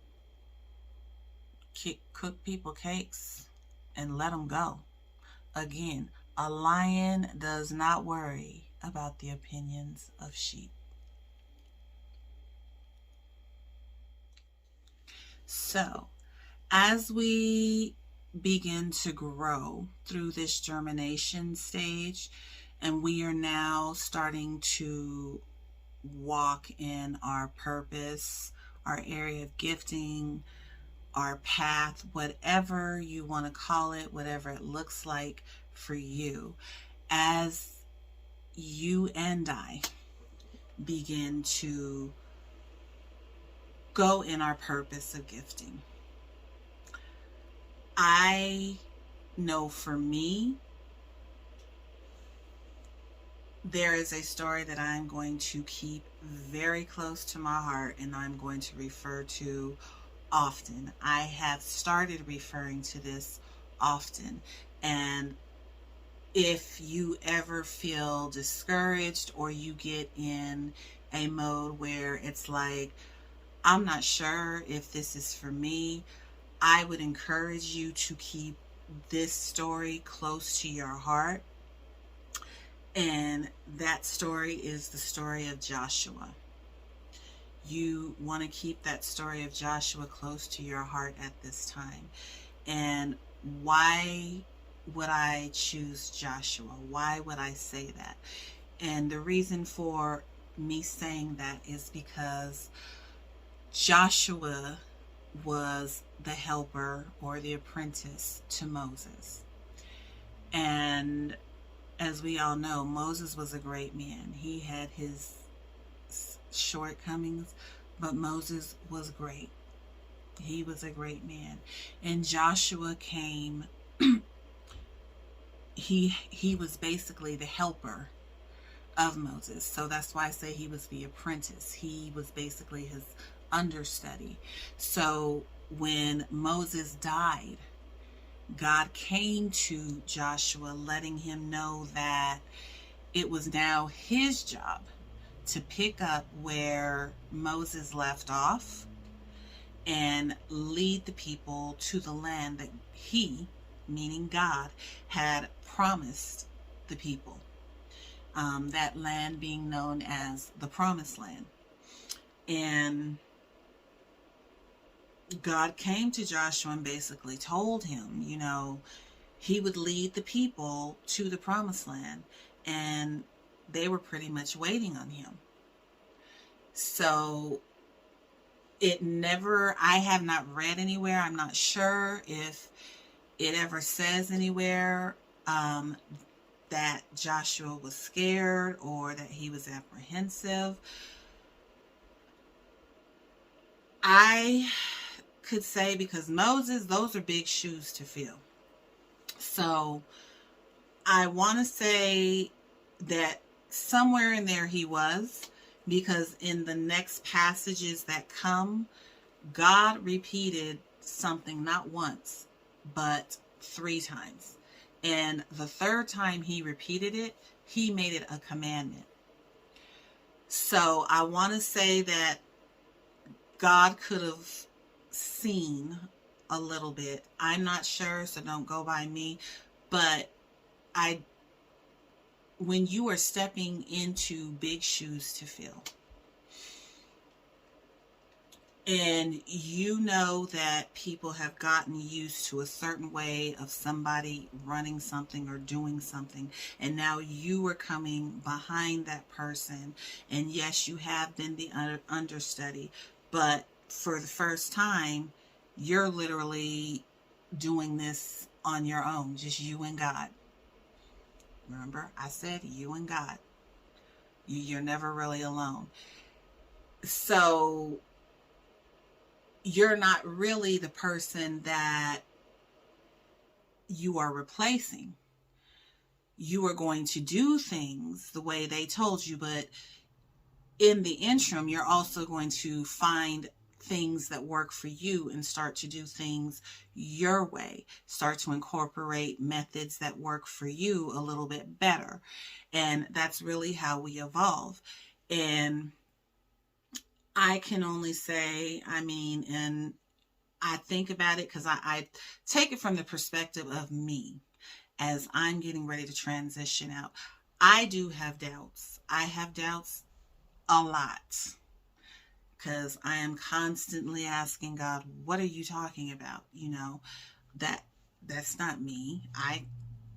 cook people cakes and let them go. Again, a lion does not worry about the opinions of sheep. So, as we begin to grow through this germination stage, and we are now starting to walk in our purpose, our area of gifting, our path, whatever you want to call it, whatever it looks like for you, as you and I begin to go in our purpose of gifting. I know for me, there is a story that I'm going to keep very close to my heart and I'm going to refer to often. I have started referring to this often. And if you ever feel discouraged or you get in a mode where it's like, I'm not sure if this is for me, I would encourage you to keep this story close to your heart. And that story is the story of Joshua. You want to keep that story of Joshua close to your heart at this time. And why would I choose Joshua? Why would I say that? And the reason for me saying that is because Joshua was the helper or the apprentice to Moses. And as we all know, Moses was a great man. He had his shortcomings, but Moses was great. He was a great man. And Joshua came, he was basically the helper of Moses. So that's why I say he was the apprentice. He was basically his understudy. So when Moses died, God came to Joshua letting him know that it was now his job to pick up where Moses left off and lead the people to the land that he, meaning God, had promised the people. That land being known as the Promised Land. And God came to Joshua and basically told him, he would lead the people to the Promised Land. And they were pretty much waiting on him. So I have not read anywhere. I'm not sure if it ever says anywhere that Joshua was scared or that he was apprehensive. I could say because Moses, those are big shoes to fill. So I want to say that somewhere in there he was, because in the next passages that come, God repeated something not once, but 3 times. And the 3rd time he repeated it, he made it a commandment. So I want to say that God could have seen a little bit. I'm not sure, so don't go by me. But when you are stepping into big shoes to fill, And you know that people have gotten used to a certain way of somebody running something or doing something, and now you are coming behind that person. And yes, you have been the understudy, but for the first time, you're literally doing this on your own, just you and God. Remember, I said you and God. You're never really alone. So you're not really the person that you are replacing. You are going to do things the way they told you, but in the interim, you're also going to find things that work for you and start to do things your way. Start to incorporate methods that work for you a little bit better. And that's really how we evolve. And I can only say, and I think about it because I take it from the perspective of me as I'm getting ready to transition out. I do have doubts. I have doubts a lot because I am constantly asking God, what are you talking about? That's not me.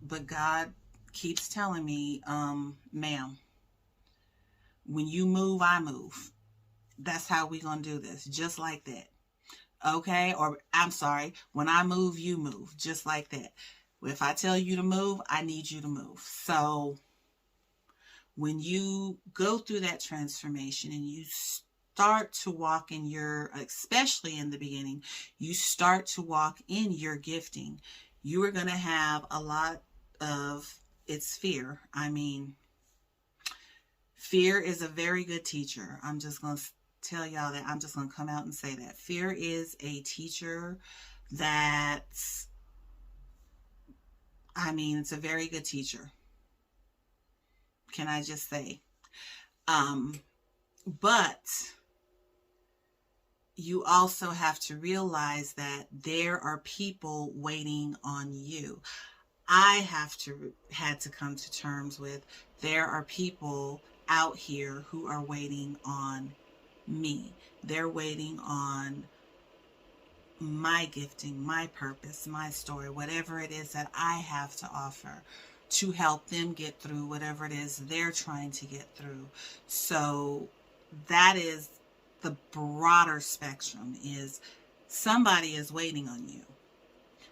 But God keeps telling me, ma'am, when you move, I move. That's how we gonna do this, just like that. Okay? Or I'm sorry, when I move, you move, just like that. If I tell you to move, I need you to move. So when you go through that transformation and you start to walk in especially in the beginning, you start to walk in your gifting, you are going to have a lot of, it's fear. Fear is a very good teacher. I'm just going to tell y'all that. I'm just going to come out and say that. Fear is a teacher that's, it's a very good teacher. Can I just say? But you also have to realize that there are people waiting on you. I had to come to terms with, there are people out here who are waiting on me. They're waiting on my gifting, my purpose, my story, whatever it is that I have to offer to help them get through whatever it is they're trying to get through. So that is the broader spectrum, is somebody is waiting on you.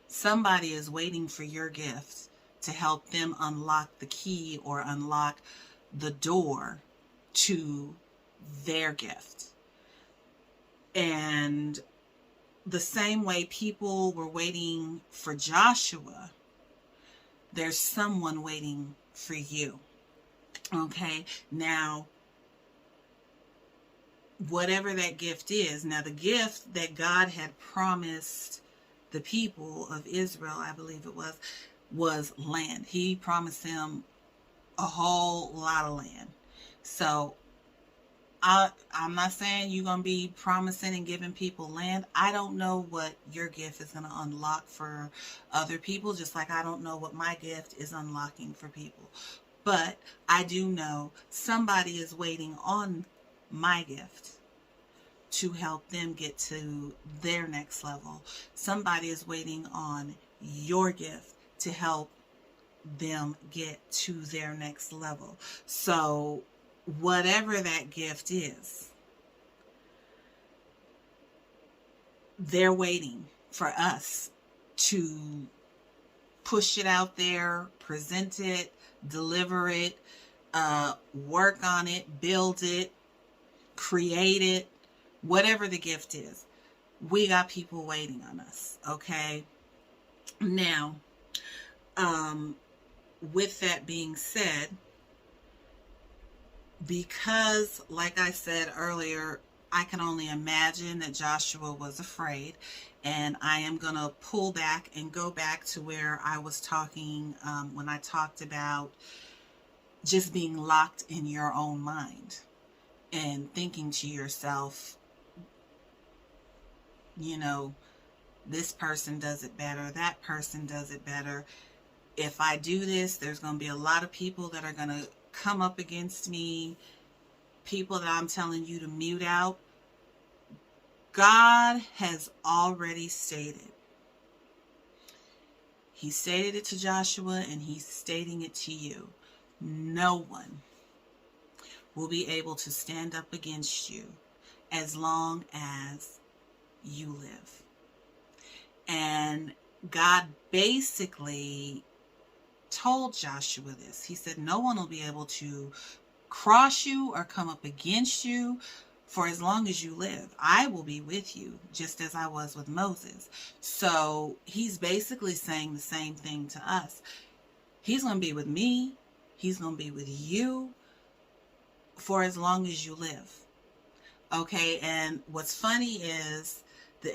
Somebody is waiting for your gift to help them unlock the key or unlock the door to their gift. And the same way people were waiting for Joshua, there's someone waiting for you. Okay? Now, whatever that gift is, now the gift that God had promised the people of Israel, I believe it was land. He promised them a whole lot of land. So I'm not saying you're going to be promising and giving people land. I don't know what your gift is going to unlock for other people, just like I don't know what my gift is unlocking for people. But I do know somebody is waiting on my gift to help them get to their next level. Somebody is waiting on your gift to help them get to their next level. So whatever that gift is, they're waiting for us to push it out there, present it, deliver it, work on it, build it, create it, whatever the gift is. We got people waiting on us, okay? Now, with that being said, because, like I said earlier, I can only imagine that Joshua was afraid, and I am going to pull back and go back to where I was talking when I talked about just being locked in your own mind and thinking to yourself, this person does it better, that person does it better. If I do this, there's going to be a lot of people that are going to come up against me, people that I'm telling you to mute out. God has already stated. He stated it to Joshua, and he's stating it to you. No one will be able to stand up against you as long as you live. And God basically told Joshua this. He said, no one will be able to cross you or come up against you for as long as you live. I will be with you, just as I was with Moses. So he's basically saying the same thing to us. He's going to be with me. He's going to be with you for as long as you live. Okay, and what's funny is,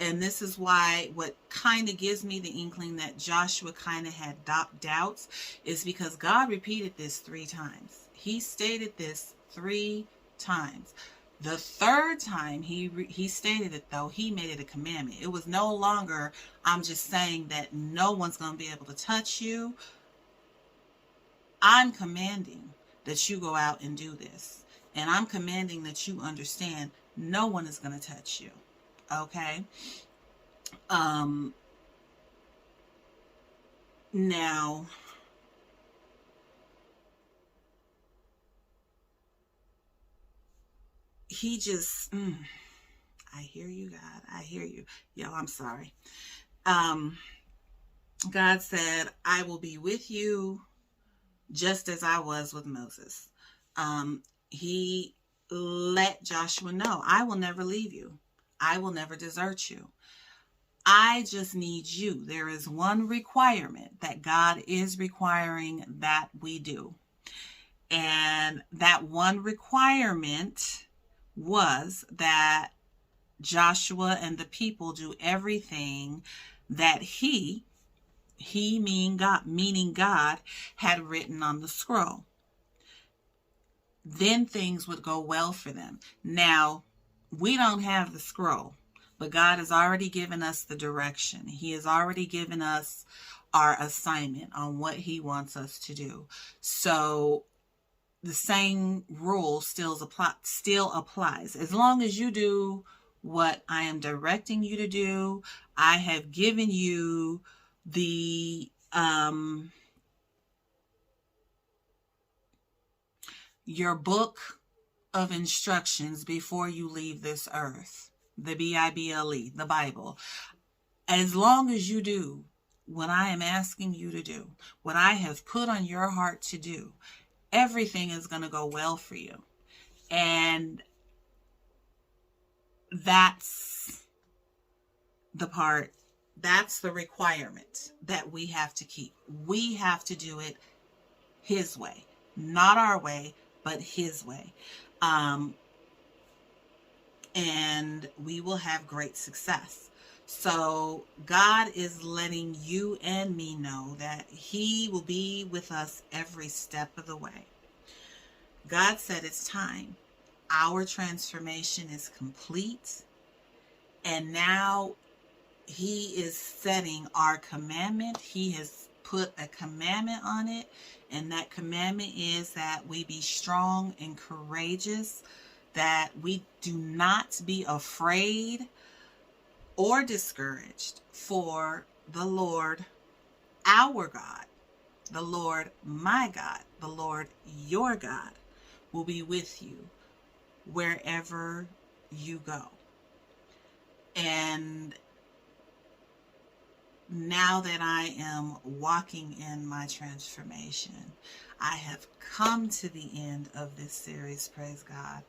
and this is why what kind of gives me the inkling that Joshua kind of had doubts, is because God repeated this 3 times. He stated this 3 times. The 3rd time he stated it, though, he made it a commandment. It was no longer, I'm just saying that no one's going to be able to touch you. I'm commanding that you go out and do this. And I'm commanding that you understand no one is going to touch you. Okay? Now, he just, I hear you, God. I hear you. Yo, I'm sorry. God said, I will be with you just as I was with Moses. He let Joshua know, I will never leave you. I will never desert you. I just need you. There is one requirement that God is requiring that we do. And that one requirement was that Joshua and the people do everything that he meaning God, had written on the scroll. Then things would go well for them. Now, we don't have the scroll, but God has already given us the direction. He has already given us our assignment on what he wants us to do. So the same rule still applies. As long as you do what I am directing you to do, I have given you the your book of instructions before you leave this earth, the Bible, the Bible. As long as you do what I am asking you to do, what I have put on your heart to do, everything is going to go well for you. And that's the part, that's the requirement that we have to keep. We have to do it his way, not our way, but his way. And we will have great success. So God is letting you and me know that he will be with us every step of the way. God said it's time. Our transformation is complete. And now he is setting our commandment. He has put a commandment on it. And that commandment is that we be strong and courageous, that we do not be afraid or discouraged, for the Lord, our God, the Lord, my God, the Lord, your God, will be with you wherever you go. And now that I am walking in my transformation, I have come to the end of this series, praise God.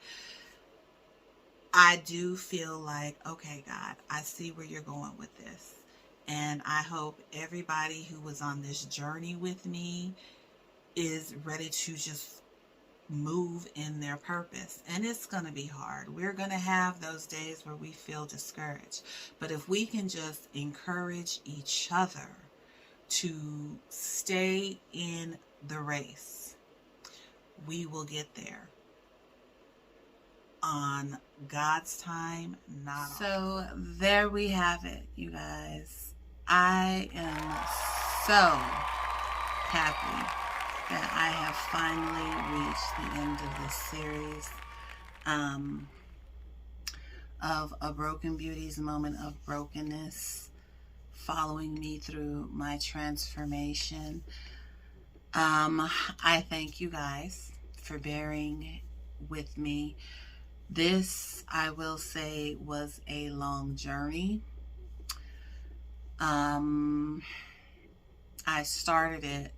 I do feel like, okay, God, I see where you're going with this. And I hope everybody who was on this journey with me is ready to just move in their purpose. And it's going to be hard. We're going to have those days where we feel discouraged. But if we can just encourage each other to stay in the race, we will get there on God's time, not ours. So there we have it, you guys. I am so happy that I have finally reached the end of this series. of a Broken Beauties moment of brokenness, following me through my transformation. I thank you guys for bearing with me. This, I will say, was a long journey. I started it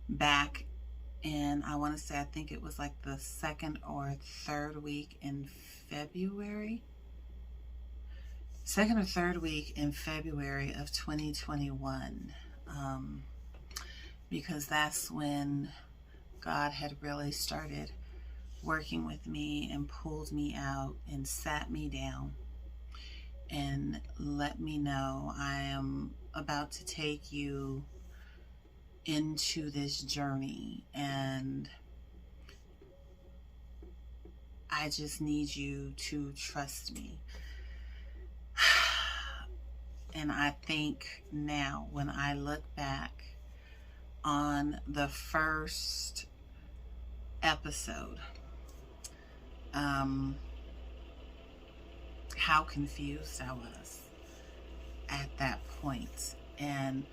back in, I want to say, I think it was like the second or third week in February. Second or third week in February of 2021. Because that's when God had really started working with me and pulled me out and sat me down and let me know, I am about to take you into this journey, and I just need you to trust me. And I think now, when I look back on the first episode, how confused I was at that point. And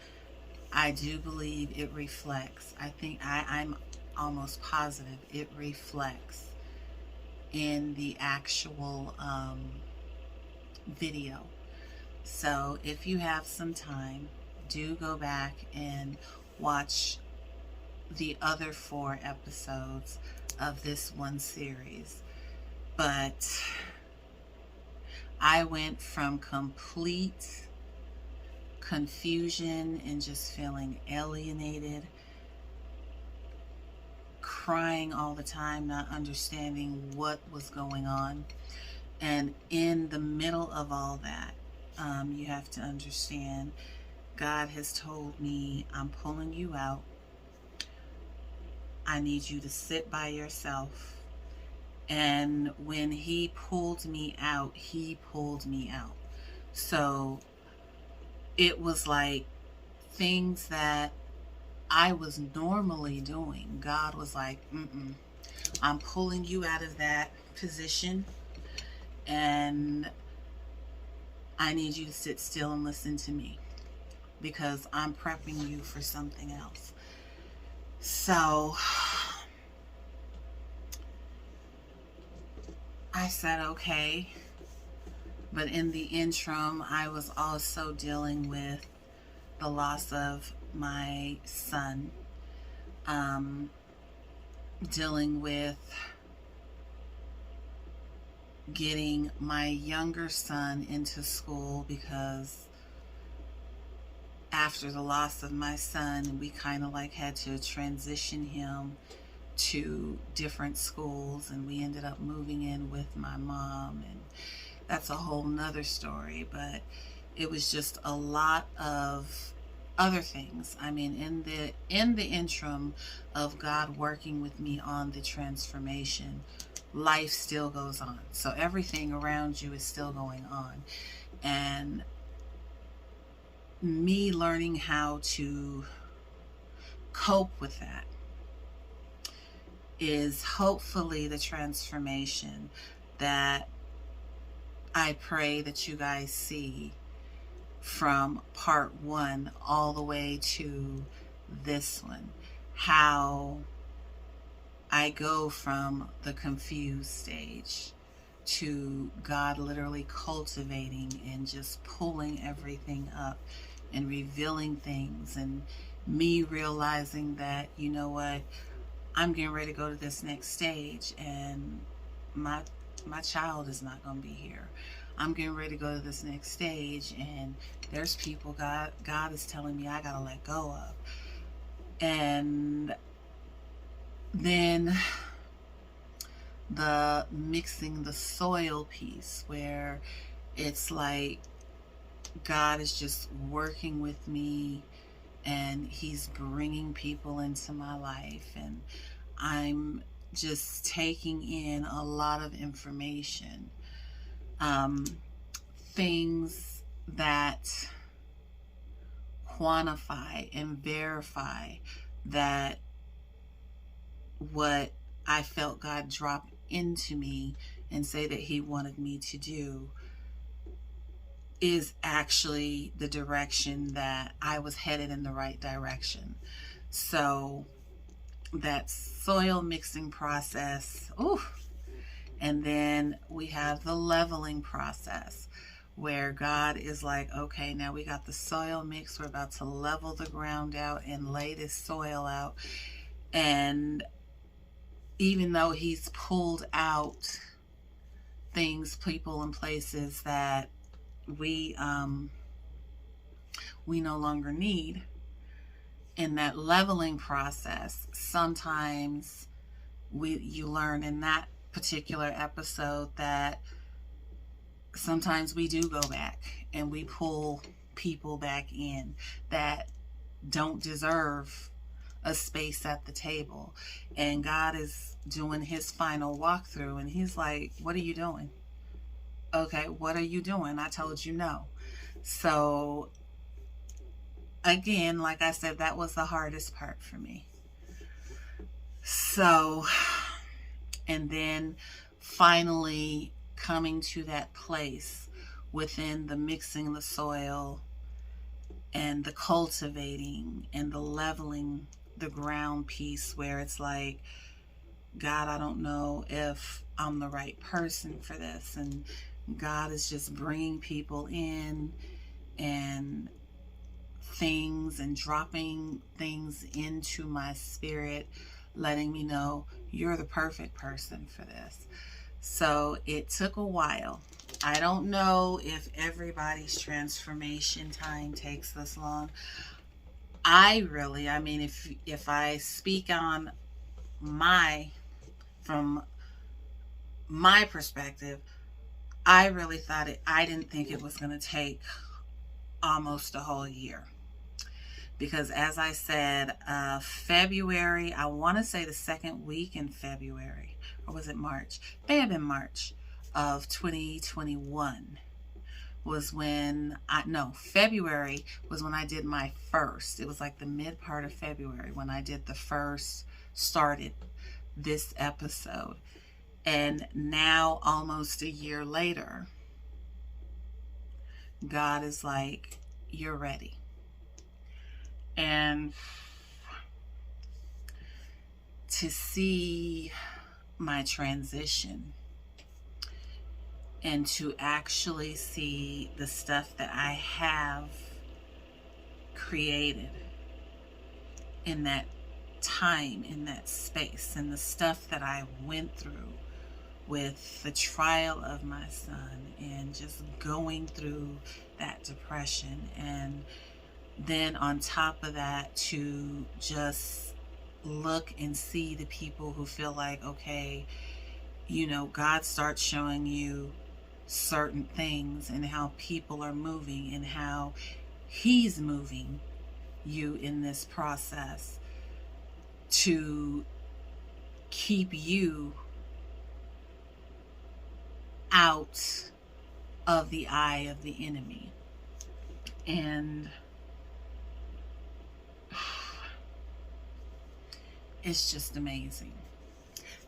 I do believe it reflects, I'm almost positive it reflects in the actual video. So if you have some time, do go back and watch the other 4 episodes of this one series. But I went from complete confusion and just feeling alienated, crying all the time, not understanding what was going on. And in the middle of all that, you have to understand, God has told me, I'm pulling you out. I need you to sit by yourself. And when he pulled me out, he pulled me out. So it was like things that I was normally doing, God was like, I'm pulling you out of that position, and I need you to sit still and listen to me, because I'm prepping you for something else. So I said, okay. But in the interim, I was also dealing with the loss of my son, dealing with getting my younger son into school, because after the loss of my son, we kind of like had to transition him to different schools, and we ended up moving in with my mom, and that's a whole nother story. But it was just a lot of other things. I mean, in the interim of God working with me on the transformation, life still goes on. So everything around you is still going on. And me learning how to cope with that is hopefully the transformation that I pray that you guys see from part 1 all the way to this one. How I go from the confused stage to God literally cultivating and just pulling everything up and revealing things, and me realizing that, you know what, I'm getting ready to go to this next stage, and my child is not going to be here. I'm getting ready to go to this next stage, and there's people God is telling me I got to let go of. And then the mixing the soil piece, where it's like God is just working with me, and he's bringing people into my life, and I'm just taking in a lot of information, things that quantify and verify that what I felt God drop into me and say that he wanted me to do is actually the direction that I was headed in the right direction. So that soil mixing process, ooh, and then we have the leveling process where God is like, okay, now we got the soil mix. We're about to level the ground out and lay this soil out. And even though he's pulled out things, people, and places that we no longer need, in that leveling process, sometimes you learn in that particular episode that sometimes we do go back and we pull people back in that don't deserve a space at the table. And God is doing his final walkthrough and he's like, what are you doing? Okay, what are you doing? I told you no. So again, like I said, that was the hardest part for me. So, and then finally coming to that place within the mixing the soil and the cultivating and the leveling the ground piece, where it's like, God, I don't know if I'm the right person for this. And God is just bringing people in and things and dropping things into my spirit, letting me know you're the perfect person for this. So it took a while. I don't know if everybody's transformation time takes this long. I mean, if I speak on from my perspective, I really thought I didn't think it was going to take almost a whole year. Because as I said, February, I want to say the second week in February, or was it March? May have been March of 2021 was when February was when I did my first. It was like the mid part of February when I did started this episode. And now, almost a year later, God is like, you're ready. And to see my transition and to actually see the stuff that I have created in that time, in that space, and the stuff that I went through with the trial of my son and just going through that depression, and then on top of that to just look and see the people who feel like, okay, God starts showing you certain things and how people are moving and how he's moving you in this process to keep you out of the eye of the enemy. And it's just amazing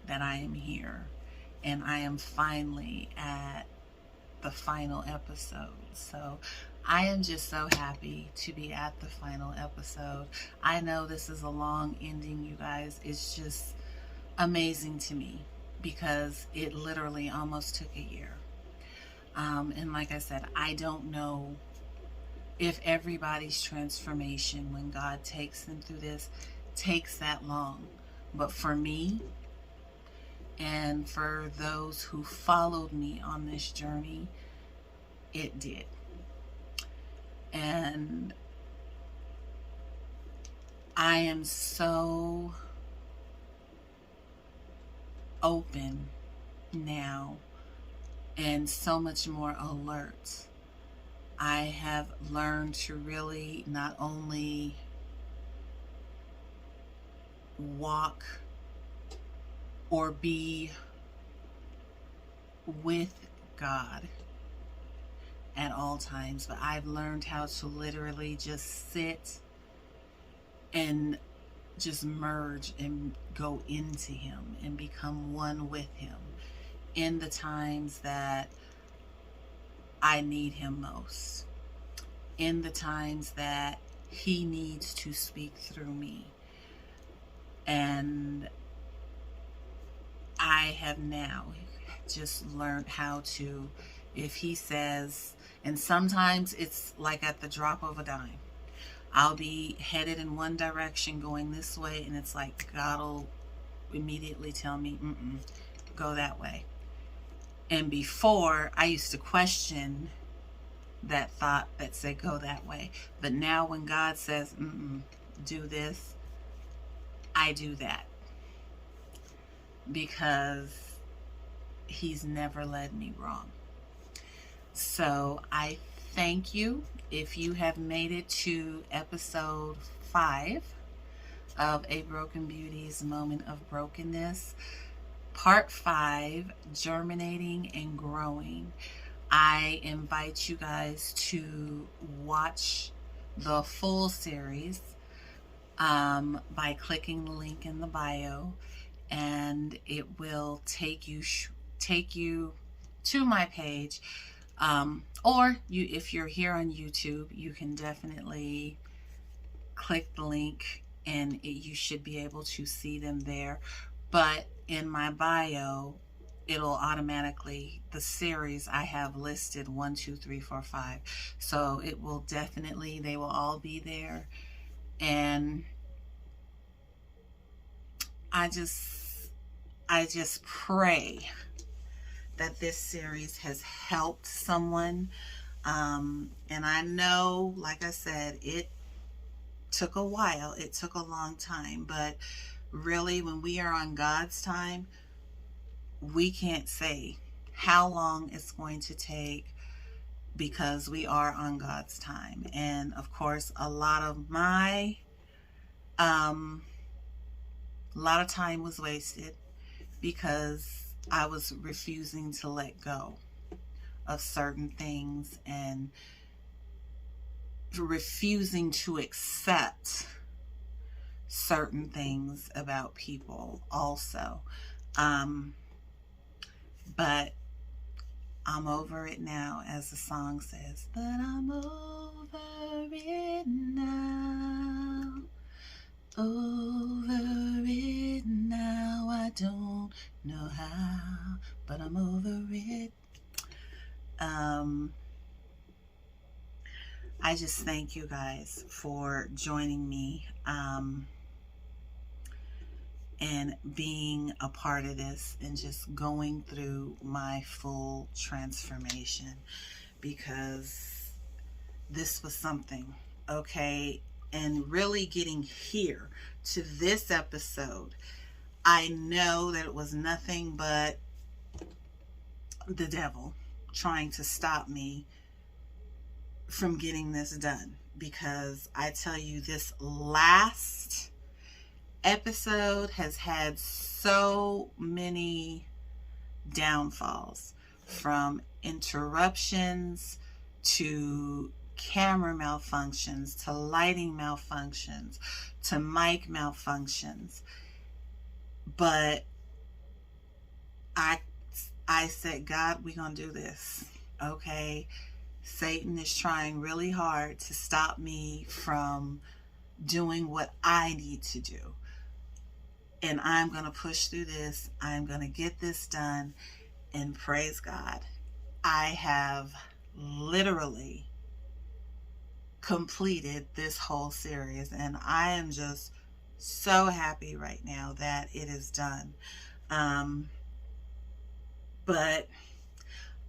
that I am here and I am finally at the final episode. So I am just so happy to be at the final episode. I know this is a long ending, you guys. It's just amazing to me because it literally almost took a year. And like I said, I don't know if everybody's transformation when God takes them through this takes that long. But for me, and for those who followed me on this journey, it did. And I am so open now and so much more alert. I have learned to really not only walk or be with God at all times, but I've learned how to literally just sit and just merge and go into him and become one with him. in the times that I need him most, in the times that he needs to speak through me. And I have now just learned how to, if he says, and sometimes it's like at the drop of a dime. I'll be headed in one direction going this way, and it's like God will immediately tell me, go that way. And before, I used to question that thought that said go that way. But now when God says, do this, I do that. Because he's never led me wrong. So I thank you if you have made it to episode 5 of A Broken Beauty's Moment of Brokenness. Part 5, Germinating and Growing. I invite you guys to watch the full series by clicking the link in the bio, and it will take you to my page. Or if you're here on YouTube, you can definitely click the link and you should be able to see them there. But in my bio, it'll automatically, the series I have listed 1, 2, 3, 4, 5. So it will definitely, they will all be there. And I just pray that this series has helped someone. And I know, like I said, it took a while. It took a long time. But really, when we are on God's time, we can't say how long it's going to take, because we are on God's time. And of course, a lot of time was wasted because I was refusing to let go of certain things and refusing to accept certain things about people also. But I'm over it now, as the song says. But I'm over it now. Over it now. I don't know how, but I'm over it. I just thank you guys for joining me and being a part of this and just going through my full transformation, because this was something, okay? And really getting here to this episode, I know that it was nothing but the devil trying to stop me from getting this done. Because I tell you, this last episode has had so many downfalls, from interruptions to camera malfunctions to lighting malfunctions to mic malfunctions. But I said, God, we're gonna do this, okay? Satan is trying really hard to stop me from doing what I need to do. And I'm going to push through this. I'm going to get this done. And praise God, I have literally completed this whole series. And I am just so happy right now that it is done. But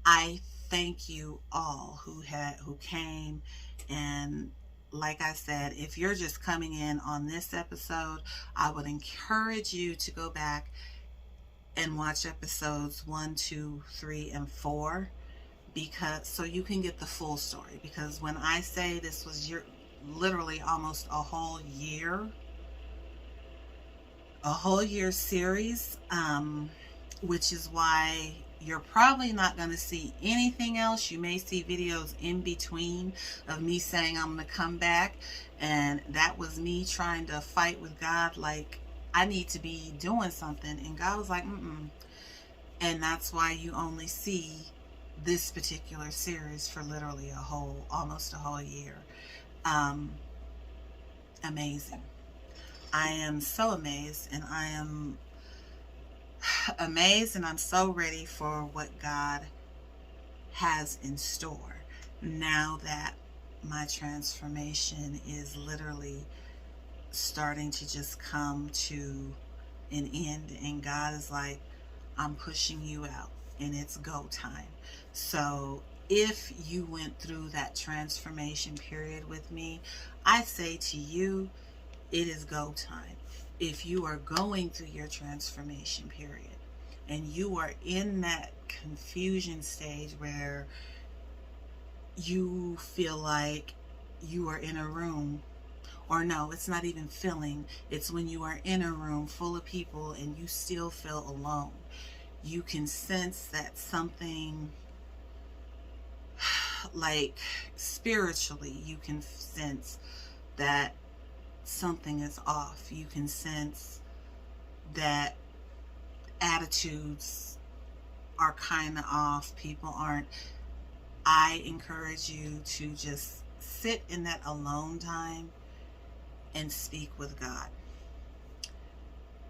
I thank you all who came. And like I said, if you're just coming in on this episode, I would encourage you to go back and watch episodes 1, 2, 3, and 4, because so you can get the full story. Because when I say this was literally almost a whole year series, which is why you're probably not going to see anything else. You may see videos in between of me saying I'm going to come back, and that was me trying to fight with God, like I need to be doing something, and God was like, And that's why you only see this particular series for literally almost a whole year. Um, Amazing. I am so amazed, and I am amazed, and I'm so ready for what God has in store now that my transformation is literally starting to just come to an end, and God is like, I'm pushing you out and it's go time. So if you went through that transformation period with me, I say to you, it is go time. If you are going through your transformation period and you are in that confusion stage where you feel like you are in a room, or no, it's not even feeling, it's when you are in a room full of people and you still feel alone. You can sense that something, like spiritually, you can sense that something is off. You can sense that attitudes are kind of off. People aren't. I encourage you to just sit in that alone time and speak with God.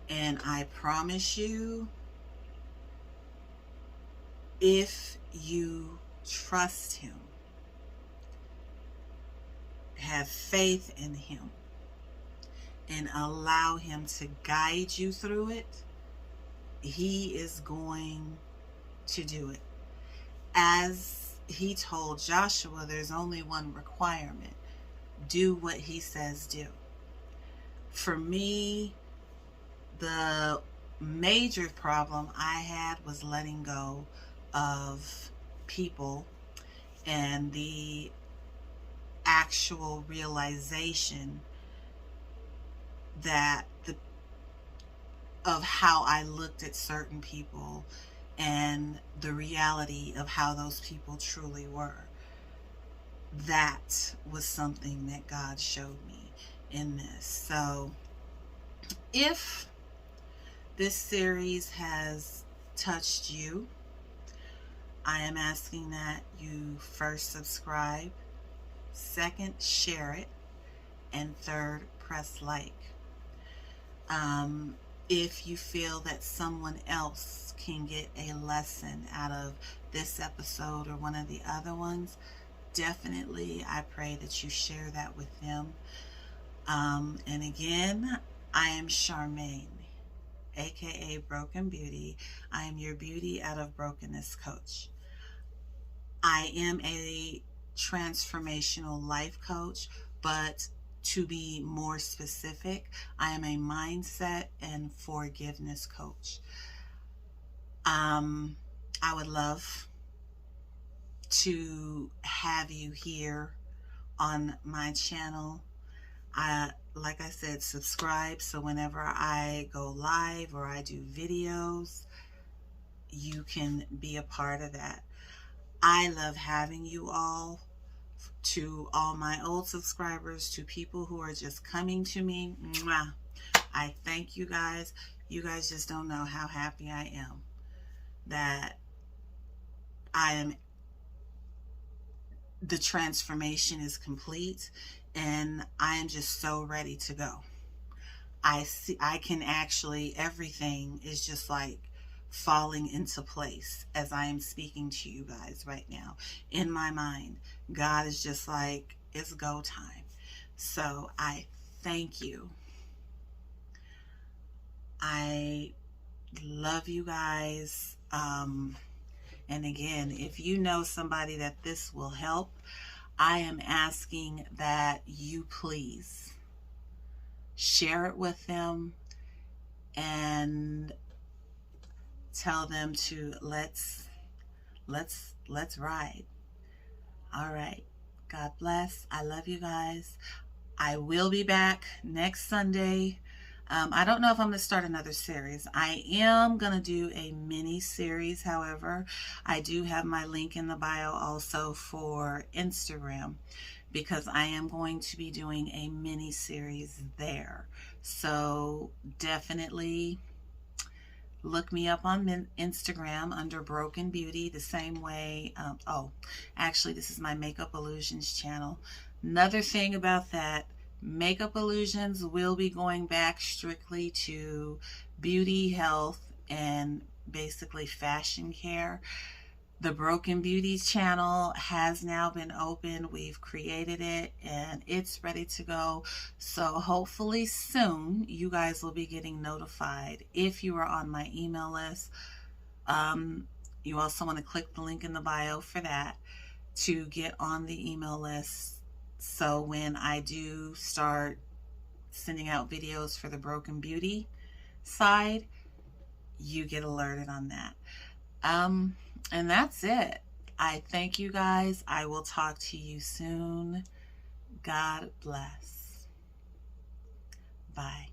And I promise you, if you trust Him, have faith in Him, and allow Him to guide you through it, He is going to do it. As He told Joshua, there's only one requirement: do what He says do. For me, the major problem I had was letting go of people, and the actual realization that of how I looked at certain people and the reality of how those people truly were. That was something that God showed me in this. So if this series has touched you, I am asking that you first subscribe, second share it, and third press like. If you feel that someone else can get a lesson out of this episode or one of the other ones, definitely I pray that you share that with them. And again, I am Charmaine, aka Broken Beauty. I am your Beauty out of Brokenness coach. I am a transformational life coach, but to be more specific, I am a mindset and forgiveness coach. I would love to have you here on my channel. Like I said, subscribe so whenever I go live or I do videos, you can be a part of that. I love having you all. To all my old subscribers, to people who are just coming to me, mwah, I thank you guys. You guys just don't know how happy I am that the transformation is complete, and I am just so ready to go. I can actually, everything is just like falling into place as I am speaking to you guys right now. In my mind, God is just like, it's go time. So I thank you. I love you guys. And again, if you know somebody that this will help, I am asking that you please share it with them and tell them to let's ride. All right. God bless. I love you guys. I will be back next Sunday. I don't know if I'm going to start another series. I am going to do a mini series. However, I do have my link in the bio also for Instagram, because I am going to be doing a mini series there. So definitely Look me up on Instagram under Broken Beauty, the same way. Oh, actually, this is my Makeup Illusions channel. Another thing about that, Makeup Illusions will be going back strictly to beauty, health, and basically fashion care. The Broken Beauties channel has now been opened. We've created it and it's ready to go. So hopefully soon you guys will be getting notified if you are on my email list. You also want to click the link in the bio for that to get on the email list. So when I do start sending out videos for the Broken Beauty side, you get alerted on that. And that's it. I thank you guys. I will talk to you soon. God bless. Bye.